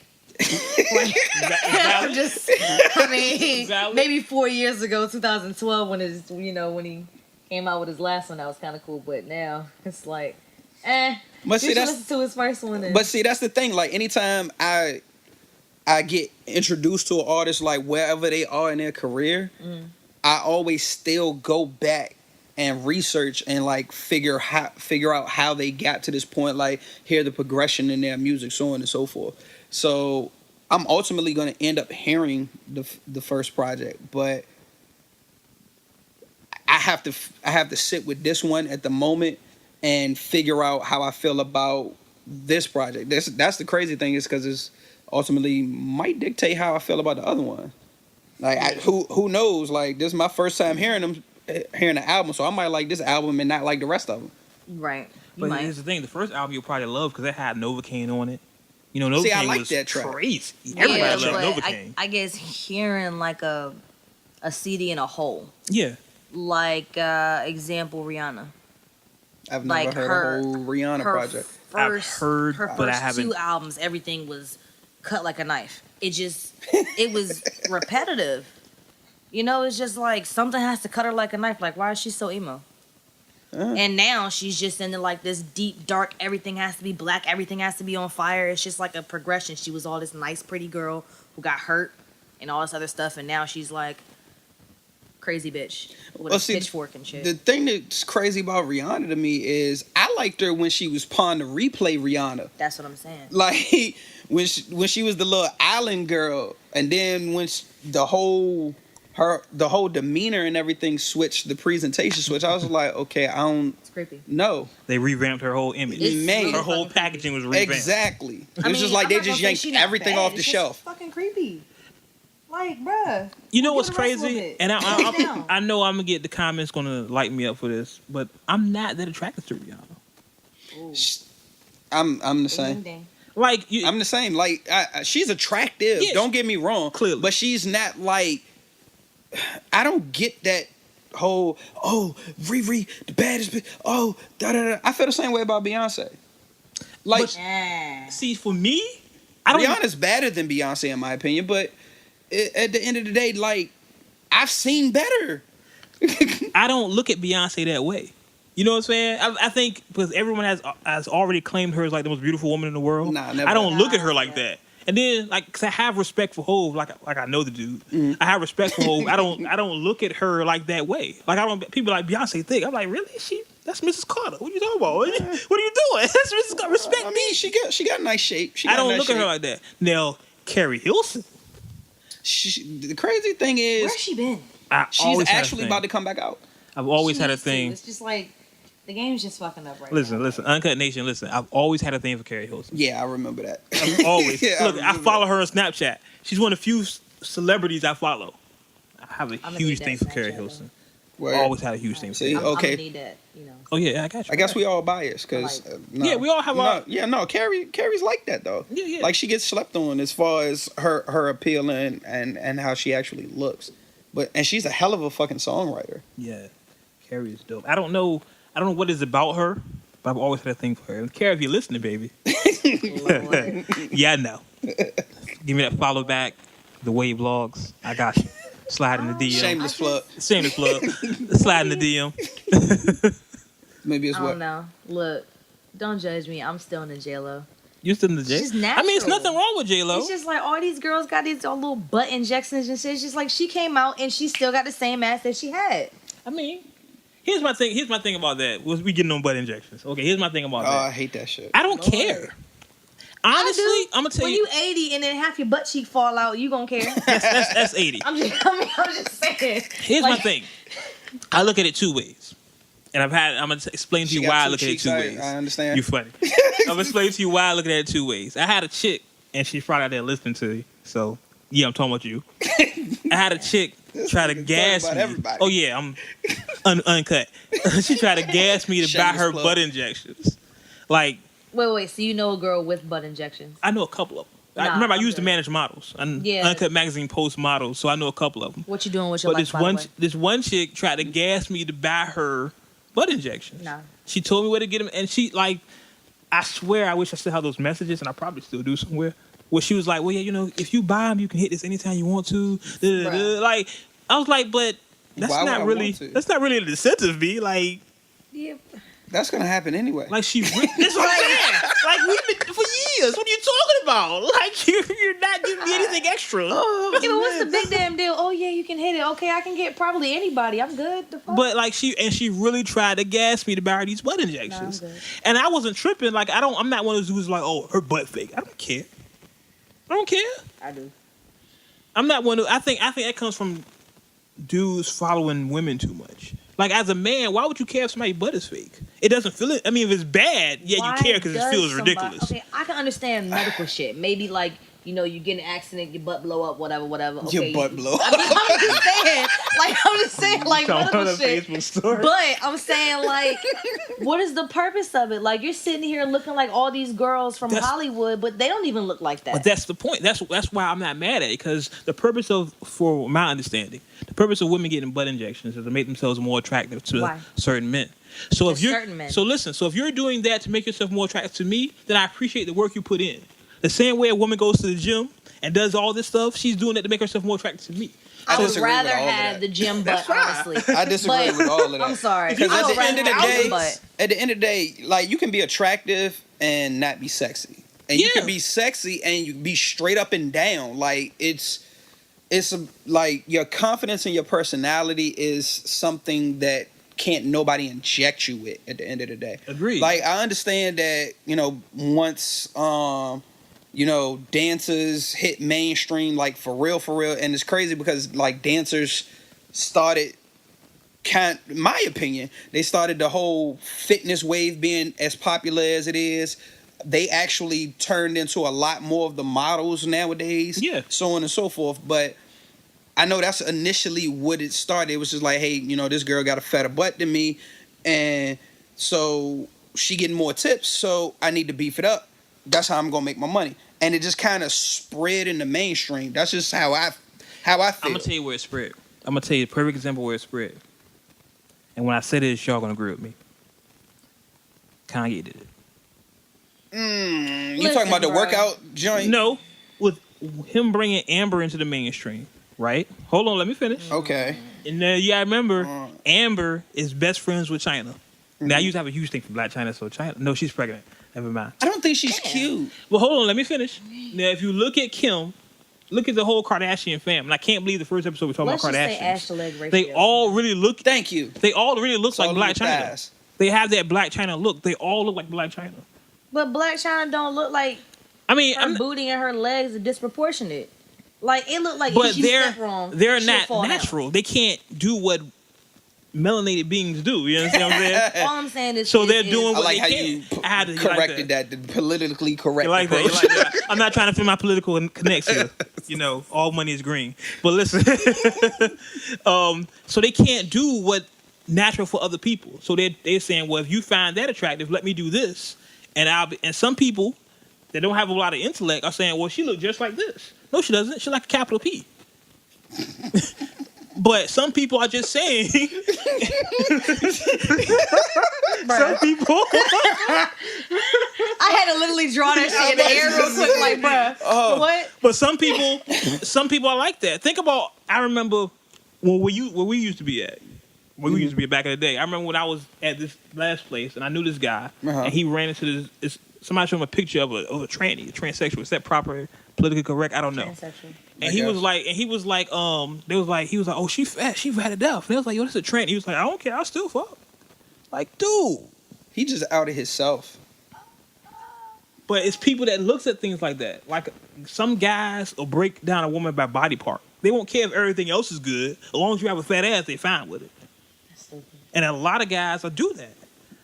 Maybe 4 years ago, 2012, when he came out with his last one, that was kind of cool. But now it's like, But see, listen to his first one. But see, that's the thing. Like anytime I get introduced to an artist, like wherever they are in their career, I always still go back and research and like figure out how they got to this point. Like hear the progression in their music, so on and so forth. So I'm ultimately going to end up hearing the first project, but I have to sit with this one at the moment and figure out how I feel about this project. That's the crazy thing, is because it's ultimately might dictate how I feel about the other one. Like who knows? Like this is my first time hearing the album, so I might like this album and not like the rest of them. Right. But here's the thing: the first album you'll probably love because it had Novocaine on it. You know, Novocaine I like was that track. crazy. Everybody loved Novocaine. I guess hearing like a CD in a whole. Yeah. Like example, Rihanna. I've never heard a whole Rihanna project. I've heard, her but I first haven't. 2 albums, everything was cut like a knife. It was repetitive. You know, it's just like something has to cut her like a knife. Like, why is she so emo? And now she's just into like this deep, dark, everything has to be black, everything has to be on fire. It's just like a progression. She was all this nice, pretty girl who got hurt and all this other stuff, and now she's like crazy bitch with a pitchfork and shit. The thing that's crazy about Rihanna to me is I liked her when she was Pawn to Replay Rihanna. That's what I'm saying. Like when she was the little island girl, and then when the whole demeanor and everything switched, the presentation switched. I was like, okay, It's creepy. No. They revamped her whole image. Her whole packaging was revamped. Exactly. It's just like they just yanked everything off the shelf. Fucking creepy. Like, bruh. You know what's crazy? And I know I'm gonna get the comments gonna light me up for this, but I'm not that attracted to Rihanna. I'm the same. Ding, ding. Like I'm the same. Like she's attractive. Yeah, don't get me wrong. Clearly, but she's not like. I don't get that whole Riri the baddest. Da da da. I feel the same way about Beyonce. Like, see, for me, I don't. Rihanna's better than Beyonce in my opinion, but at the end of the day, like I've seen better. I don't look at Beyonce that way. You know what I'm saying? I think because everyone has already claimed her as like the most beautiful woman in the world. Nah, never. I don't look at her like that. And then, like, cause I have respect for Hov, like I know the dude. Mm-hmm. I have respect for Hov. I don't look at her like that way. Like I don't. People like Beyonce thick. I'm like, really? That's Mrs. Carter. What are you talking about? What are you doing? That's Mrs. Carter. Respect I me. mean, she got nice shape. I don't look at her like that. Now, Carrie Hilson. The crazy thing is, Where's she been? She's actually about to come back out. I've always had a thing. It's just like the game's just fucking up right now. Listen, Uncut Nation, listen. I've always had a thing for Carrie Hilson. Yeah, I remember that. I've always. Yeah, Look, I follow her on Snapchat. She's one of the few celebrities I follow. I have a huge thing for Carrie Hilson. Word. Always had a huge thing for her. her. I'm gonna need that, Oh yeah, I got you. I guess we all biased because yeah, we all have our. No, Carrie's like that though. Yeah. Like she gets slept on as far as her appeal and how she actually looks, and she's a hell of a fucking songwriter. Yeah, Carrie is dope. I don't know what it's about her, but I've always had a thing for her. And Carrie, if you're listening, baby, yeah, I know. Give me that follow back, the Wade Vlogs. I got you. Slide in the DM. Shameless plug. Slide in the DM. Maybe it's I what? don't know. Look, don't judge me. I'm still in the J-Lo. You still in the J? She's natural. I mean, it's nothing wrong with J-Lo. It's just like all these girls got these little butt injections and shit. It's just like she came out and she still got the same ass that she had. I mean, here's my thing about that. Was we getting on butt injections? Okay, here's my thing about that. I hate that shit. I don't care. Honestly, I'm gonna tell when you. When you 80 and then half your butt cheek fall out, you gonna care? That's 80. I'm just saying. Here's my thing. I look at it two ways. And I'm gonna explain to you why I look at it two ways. I understand. You funny. I'm gonna explain to you why I look at it two ways. I had a chick, and she's probably out there listening to you. So yeah, I'm talking about you. I had a chick try to gas me. Everybody. Oh yeah, I'm uncut. She tried to gas me to buy her butt injections. Like, wait. So you know a girl with butt injections? I know a couple of them. Remember, I used to manage models. Yeah. Uncut Magazine post models, so I know a couple of them. What you doing with your life, this one chick tried to gas me to buy her butt injections. Nah. She told me where to get them, and she I swear I wish I still had those messages, and I probably still do somewhere. Where she was like, well, yeah, if you buy them, you can hit this anytime you want to. Like, I was like, but that's not really an incentive, B. Like, yep. That's gonna happen anyway. Like that's what I'm saying. Like we've been for years. What are you talking about? Like you're not giving me anything extra. Yeah, but what's the big damn deal? Oh yeah, you can hit it. Okay, I can get probably anybody. I'm good. The fuck? But like she really tried to gas me to buy her these butt injections. Nah, I'm good. And I wasn't tripping. Like I'm not one of those who's like, oh, her butt fake. I don't care. I do. I'm not one of. I think that comes from dudes following women too much. Like, as a man, why would you care if somebody's butt is fake? It doesn't feel it. I mean, if it's bad, yeah, you care because it feels ridiculous. Okay, I can understand medical shit. Maybe, like, you get in an accident, your butt blow up, whatever. Okay, your butt blow up. I mean, I'm just saying, like, medical shit. But I'm saying, like, what is the purpose of it? Like, you're sitting here looking like all these girls from Hollywood, but they don't even look like that. But that's the point. That's why I'm not mad at it, because the purpose for my understanding, the purpose of women getting butt injections is to make themselves more attractive to certain men. So if you're doing that to make yourself more attractive to me, then I appreciate the work you put in. The same way a woman goes to the gym and does all this stuff, she's doing it to make herself more attractive to me. I would rather have the gym butt, honestly. I disagree with all of that. I'm sorry. Because at the end of the day, like, you can be attractive and not be sexy. And you can be sexy and you be straight up and down. Like, it's like your confidence and your personality is something that can't nobody inject you with at the end of the day. Agreed. Like, I understand that, once dancers hit mainstream, like, for real, and it's crazy because, like, dancers started in my opinion, they started the whole fitness wave being as popular as it is. They actually turned into a lot more of the models nowadays. Yeah. So on and so forth. But I know that's initially what it started. It was just like, hey, this girl got a fatter butt than me. And so she getting more tips, so I need to beef it up. That's how I'm gonna make my money. And it just kind of spread in the mainstream. That's just how I feel. I'm gonna tell you where it spread. I'm gonna tell you a perfect example where it spread. And when I say this, y'all gonna agree with me. Kanye did it. You talking about the workout joint? No, with him bringing Amber into the mainstream, right? Hold on, let me finish. Okay. And then you gotta remember, Amber is best friends with China. Now, I used to have a huge thing for Black China, so China. No, she's pregnant. Never mind. I don't think she's cute. Well, hold on, let me finish. Now, if you look at Kim, look at the whole Kardashian fam. And I can't believe the first episode we're talking Let's about just Kardashians. say ass to leg ratio. They all really look. Thank you. They all really look like Black China. Thighs. They have that Black China look. They all look like Black China. But Black China don't look like I mean, her booty and her legs are disproportionate. Like it looked like but if she step wrong, they're she'll not fall down. natural. They can't do what melanated beings do. You understand what I'm saying? All I'm saying is, So they're doing I what like they how can. you I had to corrected that. The politically correct You like that? approach. You like that? I'm not trying to fit my political connects here. You know, all money is green. But listen, so they can't do what natural for other people. So they're saying, well, if you find that attractive, let me do this. And some people that don't have a lot of intellect are saying, well, she look just like this. No, she doesn't. She like a capital P. But some people are just saying. Some people. I had to literally draw that shit in the air real quick, like, bruh, what? But some people are like that. Think about. I remember where we used to be at. Where we used to be back in the day. I remember when I was at this last place, and I knew this guy, and he ran into this. Somebody showed him a picture of a tranny, a transsexual. Is that proper, politically correct? I don't know. Transsexual. And he was like, he was like, oh, she fat, she fat enough. And they was like, yo, that's a tranny. He was like, I don't care, I'll still fuck. Like, dude. He just outed himself. But it's people that looks at things like that. Like some guys will break down a woman by body part. They won't care if everything else is good. As long as you have a fat ass, they fine with it. That's stupid. And a lot of guys will do that.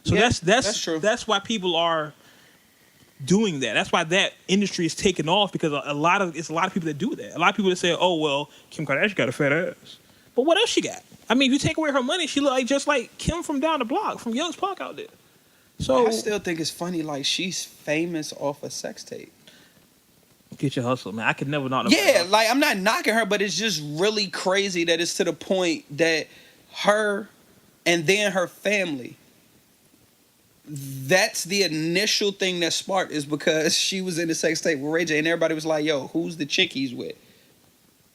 So Yeah, that's true. That's why people are doing that. That's why that industry is taking off, because a lot of people that do that. A lot of people that say, "Oh well, Kim Kardashian got a fat ass," but what else she got? I mean, if you take away her money, she look like just like Kim from down the block, from Young's Park out there. So I still think it's funny. Like she's famous off a sex tape. Get your hustle, man. I could never not. Yeah, like I'm not knocking her, but it's just really crazy that it's to the point that her and then her family. That's the initial thing that sparked, is because she was in the sex tape with Ray J, and everybody was like, "Yo, who's the chick he's with?"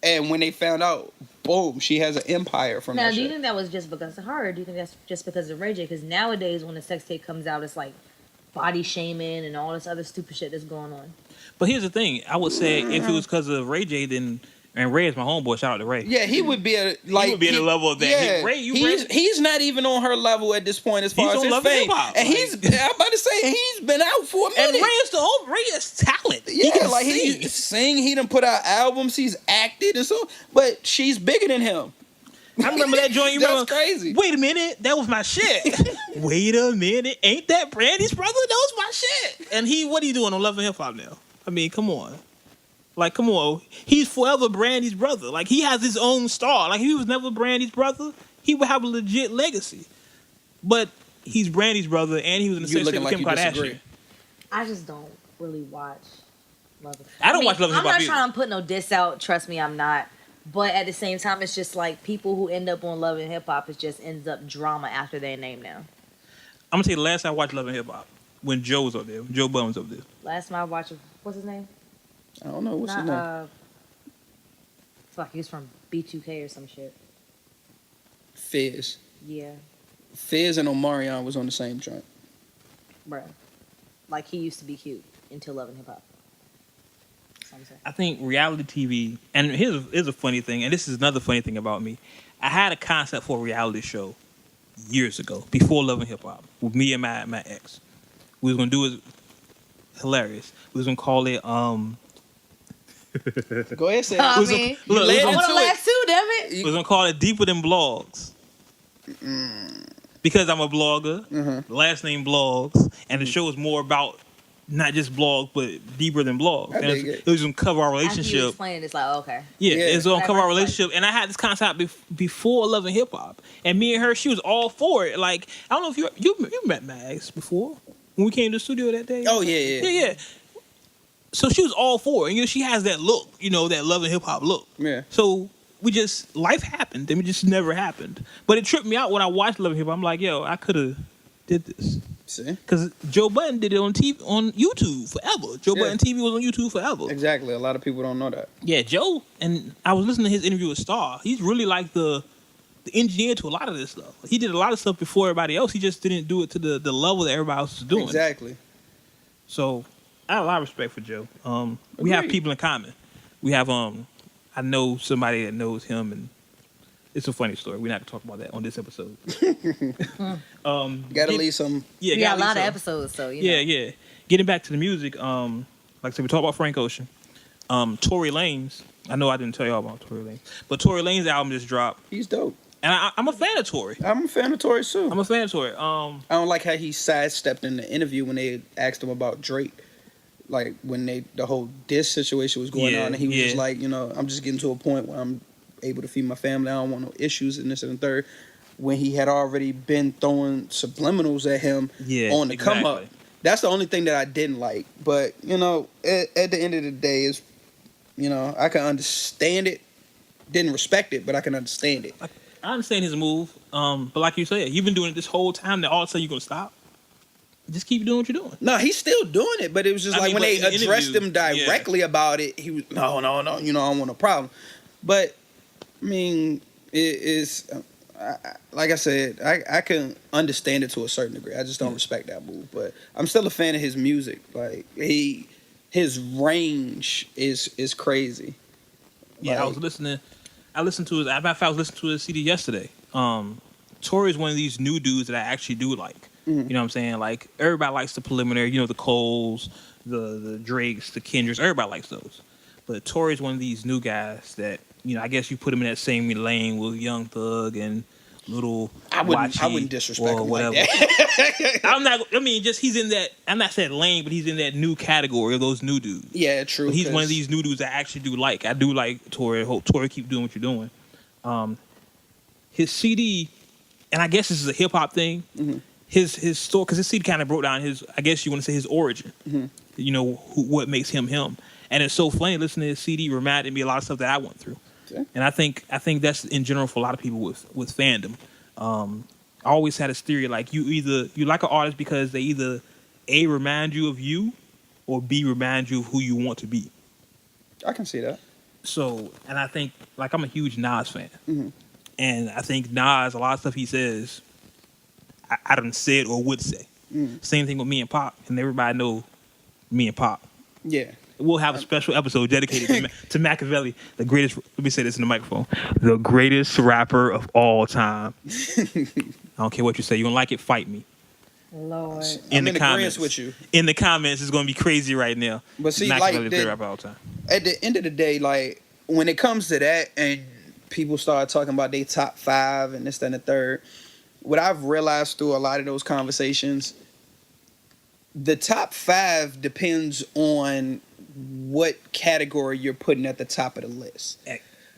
And when they found out, boom, she has an empire from Now, that do you shit. think that was just because of her? Or do you think that's just because of Ray J? Because nowadays, when the sex tape comes out, it's like body shaming and all this other stupid shit that's going on. But here's the thing: I would say if it was because of Ray J, then and Ray is my homeboy. Shout out to Ray. Yeah, he would be a He would be at the level of that. Yeah, he's not even on her level at this point as far He's as on his Love and fame. Hip Hop, And like- I'm about to say, he's been out for a And minute. Ray is talent. Yeah, He can like sing. he sing. He done put out albums. He's acted and so, but she's bigger than him. I remember that joint. You That's remember? crazy. Wait a minute, that was my shit. Wait a minute, ain't that Brandy's brother? That was my shit. And what are you doing on Love and Hip Hop now? I mean, come on. Like, come on. He's forever Brandy's brother. Like, he has his own star. Like, if he was never Brandy's brother, he would have a legit legacy. But he's Brandy's brother, and he was in the You sex tape looking with like Kim you Kardashian. disagree. I just don't really watch Love and I don't watch Love and I'm Hip Hop not either. trying to put no diss out. Trust me, I'm not. But at the same time, it's just like people who end up on Love and Hip Hop, it just ends up drama after their name now. I'm going to tell you the last time I watched Love and Hip Hop, when Joe was up there, when Joe Budden was up there. Last time I watched, what's his name? I don't know what's his name. Fuck, he was from B2K or some shit. Fizz. Yeah, Fizz and Omarion was on the same joint. bruh. Like, he used to be cute until Love and Hip Hop. That's what I'm saying. I think reality TV, and here's a funny thing, and this is another funny thing about me. I had a concept for a reality show years ago, before Love and Hip Hop, with me and my ex. We was gonna do it hilarious. We was gonna call it Go ahead, say I it. mean, look, I listen want to to laugh too, damn it. we was gonna call it Deeper Than Blogs. Because I'm a blogger, last name Blogs, and the show is more about not just blog, but deeper than blog. I And dig it it. was on Cover Our After you Relationship. explain it, it's like, okay. Yeah, Yeah. it's on Right, Cover Our right, Relationship, and I had this concept before Loving Hip Hop, and me and her, she was all for it. Like, I don't know if you met Mags before when we came to the studio that day. Oh yeah. yeah. So she was all for it, and she has that look, that Loving Hip Hop look. Yeah. So life happened, and it just never happened. But it tripped me out when I watched Loving Hip Hop. I'm like, yo, I could have did this. See? Because Joe Budden did it on TV, on YouTube forever. Joe Yeah. Budden TV was on YouTube forever. Exactly. A lot of people don't know that. Yeah, Joe, and I was listening to his interview with Star. He's really like the engineer to a lot of this stuff. He did a lot of stuff before everybody else. He just didn't do it to the level that everybody else was doing. Exactly. So I have a lot of respect for Joe. We have Agreed. people in common. We have I know somebody that knows him, and it's a funny story. We're not gonna talk about that on this episode. Gotta leave some. Yeah, We got a lot of some- episodes, so you Yeah, know. yeah. Getting back to the music, like I said, we talked about Frank Ocean. Tory Lanez. I know I didn't tell y'all about Tory Lanez, but Tory Lanez album just dropped, He's dope. and I'm a fan of Tory. I'm a fan of Tory too. I'm a fan of Tory. I don't like how he sidestepped in the interview when they asked him about Drake. Like when the whole diss situation was going Yeah, on, and he was just yeah. like, I'm just getting to a point where I'm able to feed my family. I don't want no issues and this and the third. When he had already been throwing subliminals at him Yeah, on the come up. exactly. That's the only thing that I didn't like. But at the end of the day, is I can understand it. Didn't respect it, but I can understand it. I understand his move, but like you said, you've been doing it this whole time. That all of a sudden you're gonna stop. Just keep doing what you're doing. No, he's still doing it, but it was just I like mean, when but they in the addressed interview, him directly about it, he was no, I don't want a problem. But I mean, it is like I said, I can understand it to a certain degree. I just don't respect that move, but I'm still a fan of his music. Like his range is crazy. Yeah, Like, I listened to his. Matter of fact, I was listening to his CD yesterday. Tory is one of these new dudes that I actually do like. You know what I'm saying? Like everybody likes the preliminary. The Coles, the Drakes, the Kendricks. Everybody likes those. But Tory's one of these new guys that I guess you put him in that same lane with Young Thug and Little. I wouldn't disrespect or him whatever. like that. I'm not. I mean, just he's in that. I'm not saying lane, but he's in that new category of those new dudes. Yeah, true. But he's one of 'cause- these new dudes I actually do like. I do like Tory. I hope Tory keep doing what you're doing. His CD, and I guess this is a hip hop thing. His story, because his CD kind of broke down his. I guess you want to say his origin. What makes him him. And it's so funny listening to his CD reminded me a lot of stuff that I went through. Yeah. And I think that's in general for a lot of people with fandom. I always had this theory like you like an artist because they either A, remind you of you, or B, remind you of who you want to be. I can see that. So, and I think like I'm a huge Nas fan, and I think Nas, a lot of stuff he says, I done said or would say. Same thing with me and Pop, and everybody know me and Pop. Yeah. We'll have a special episode dedicated to Machiavelli, the greatest. Let me say this in the microphone: the greatest rapper of all time. I don't care what you say. You don't like it? Fight me. Lord. I'm in agreement with you. In the comments, it's going to be crazy right now. But see, Machiavelli's like, the greatest rapper of all time. At the end of the day, like when it comes to that, and people start talking about their top 5 and this, that, and the third, what I've realized through a lot of those conversations, the top 5 depends on what category you're putting at the top of the list.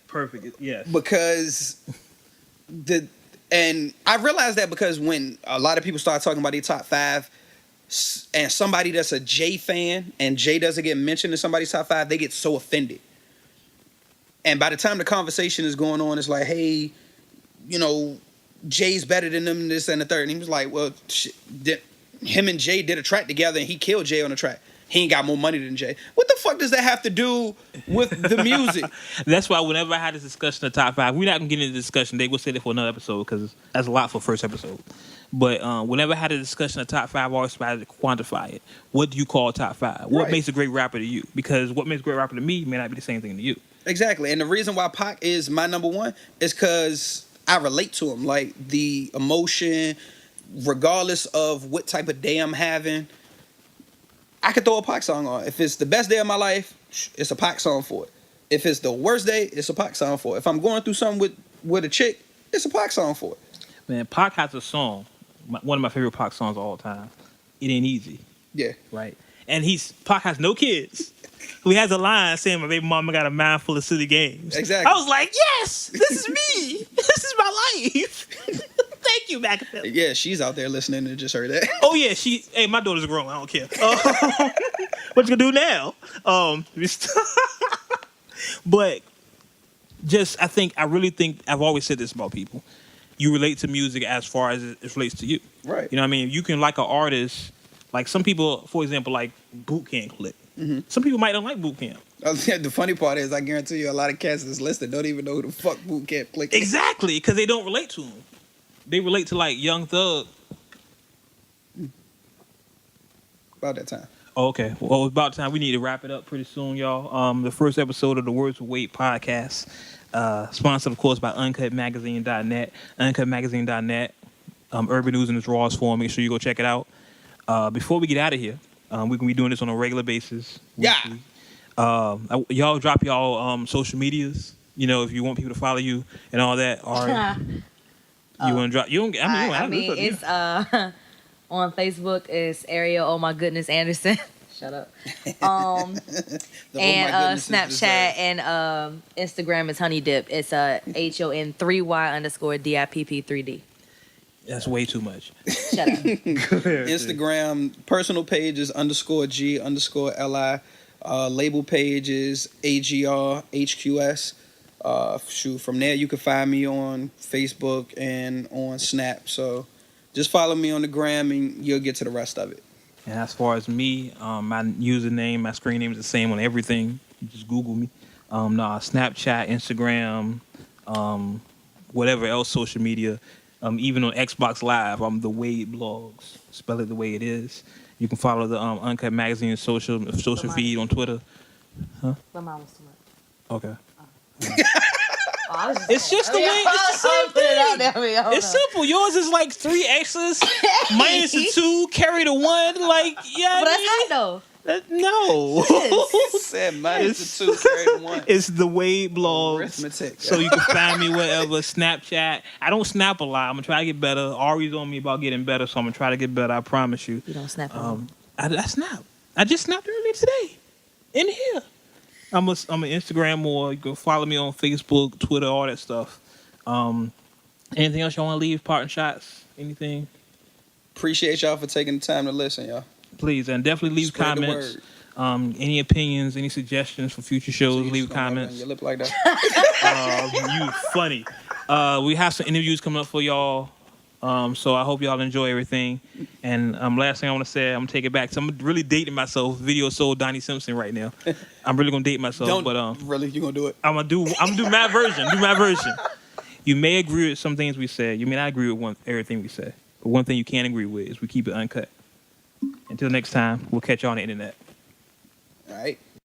Perfect. Yes. Because and I realized that because when a lot of people start talking about their top 5 and somebody that's a Jay fan and Jay doesn't get mentioned in somebody's top 5, they get so offended. And by the time the conversation is going on, it's like, hey, Jay's better than them, this and the third. And he was like, well, him and Jay did a track together and he killed Jay on the track. He ain't got more money than Jay. What the fuck does that have to do with the music? That's why whenever I had this discussion of top 5, we're not going to get into the discussion. They will say that for another episode because that's a lot for first episode. But whenever I had a discussion of top 5, I always tried to quantify it. What do you call top 5? What Right. makes a great rapper to you? Because what makes a great rapper to me may not be the same thing to you. Exactly. And the reason why Pac is my number 1 is because I relate to him. Like the emotion, regardless of what type of day I'm having, I could throw a Pac song on. If it's the best day of my life, it's a Pac song for it. If it's the worst day, it's a Pac song for it. If I'm going through something with a chick, it's a Pac song for it. Man, Pac has a song, one of my favorite Pac songs of all time. It Ain't Easy, Yeah. right? and Pac has no kids. He has a line saying, "My baby mama got a mind full of silly games." Exactly. I was like, "Yes, this is me. This is my life." Thank you, Machiavelli. Yeah, she's out there listening and just heard that. Oh yeah, hey, my daughter's grown. I don't care. What you gonna do now? But I really think I've always said this about people. You relate to music as far as it relates to you. Right. You know what I mean? You can like an artist, like some people, for example, like Boot Camp Click. Mm-hmm. Some people might not like Boot Camp. The funny part is, I guarantee you, a lot of cats that's listening don't even know who the fuck Boot Camp Click is. Exactly, because they don't relate to him. They relate to like Young Thug. About that time. Oh, okay. Well, it's about time. We need to wrap it up pretty soon, y'all. The first episode of the Words with Wade podcast, sponsored, of course, by UncutMagazine.net. UncutMagazine.net. Urban News in its rawest form. Make sure you go check it out. Before we get out of here, we're going to be doing this on a regular basis. Weekly. Yeah. Y'all drop y'all social medias, if you want people to follow you and all that. Or you want to drop? You don't. It's on Facebook. It's Ariel. Oh my goodness, Anderson. Shut up. And Snapchat and Instagram is Honey Dip. It's HON3Y_DIPP3D. That's way too much. Shut up. Instagram personal page is _G_LI. Label page is AGRHQS. From there you can find me on Facebook and on Snap. So just follow me on the gram and you'll get to the rest of it. And as far as me, my username, my screen name is the same on everything. You just Google me. Snapchat, Instagram, whatever else social media. Even on Xbox Live, I'm the Wade Blogs. Spell it the way it is. You can follow the Uncut Magazine social feed on Twitter. Huh? My mom was too much. Okay. It's just the way. It's the same thing. It's simple. Yours is like 3 X's minus a 2, carry the 1. Like, yeah. But that's hot though. No. Said minus the 2, carry the 1. It's the Wade Blogs. Arithmetic. So you can find me wherever. Snapchat. I don't snap a lot. I'm gonna try to get better. Ari's on me about getting better, so I'm gonna try to get better. I promise you. You don't snap. I snap. I just snapped earlier today. In here. I'm an Instagram more. You can follow me on Facebook, Twitter, all that stuff. Anything else y'all want to leave? Parting shots? Anything? Appreciate y'all for taking the time to listen, y'all. Please, and definitely leave Spread comments. Any opinions, any suggestions for future shows, So leave comments. Your lip like that. You funny. We have some interviews coming up for y'all. So I hope y'all enjoy everything. And last thing I want to say, I'm going to take it back. So I'm really dating myself. Video soul Donnie Simpson right now. I'm really going to date myself. Really? You going to do it? I'm going to do my version. You may agree with some things we said. You may not agree with everything we said. But one thing you can agree with is we keep it uncut. Until next time, we'll catch you on the internet. All right.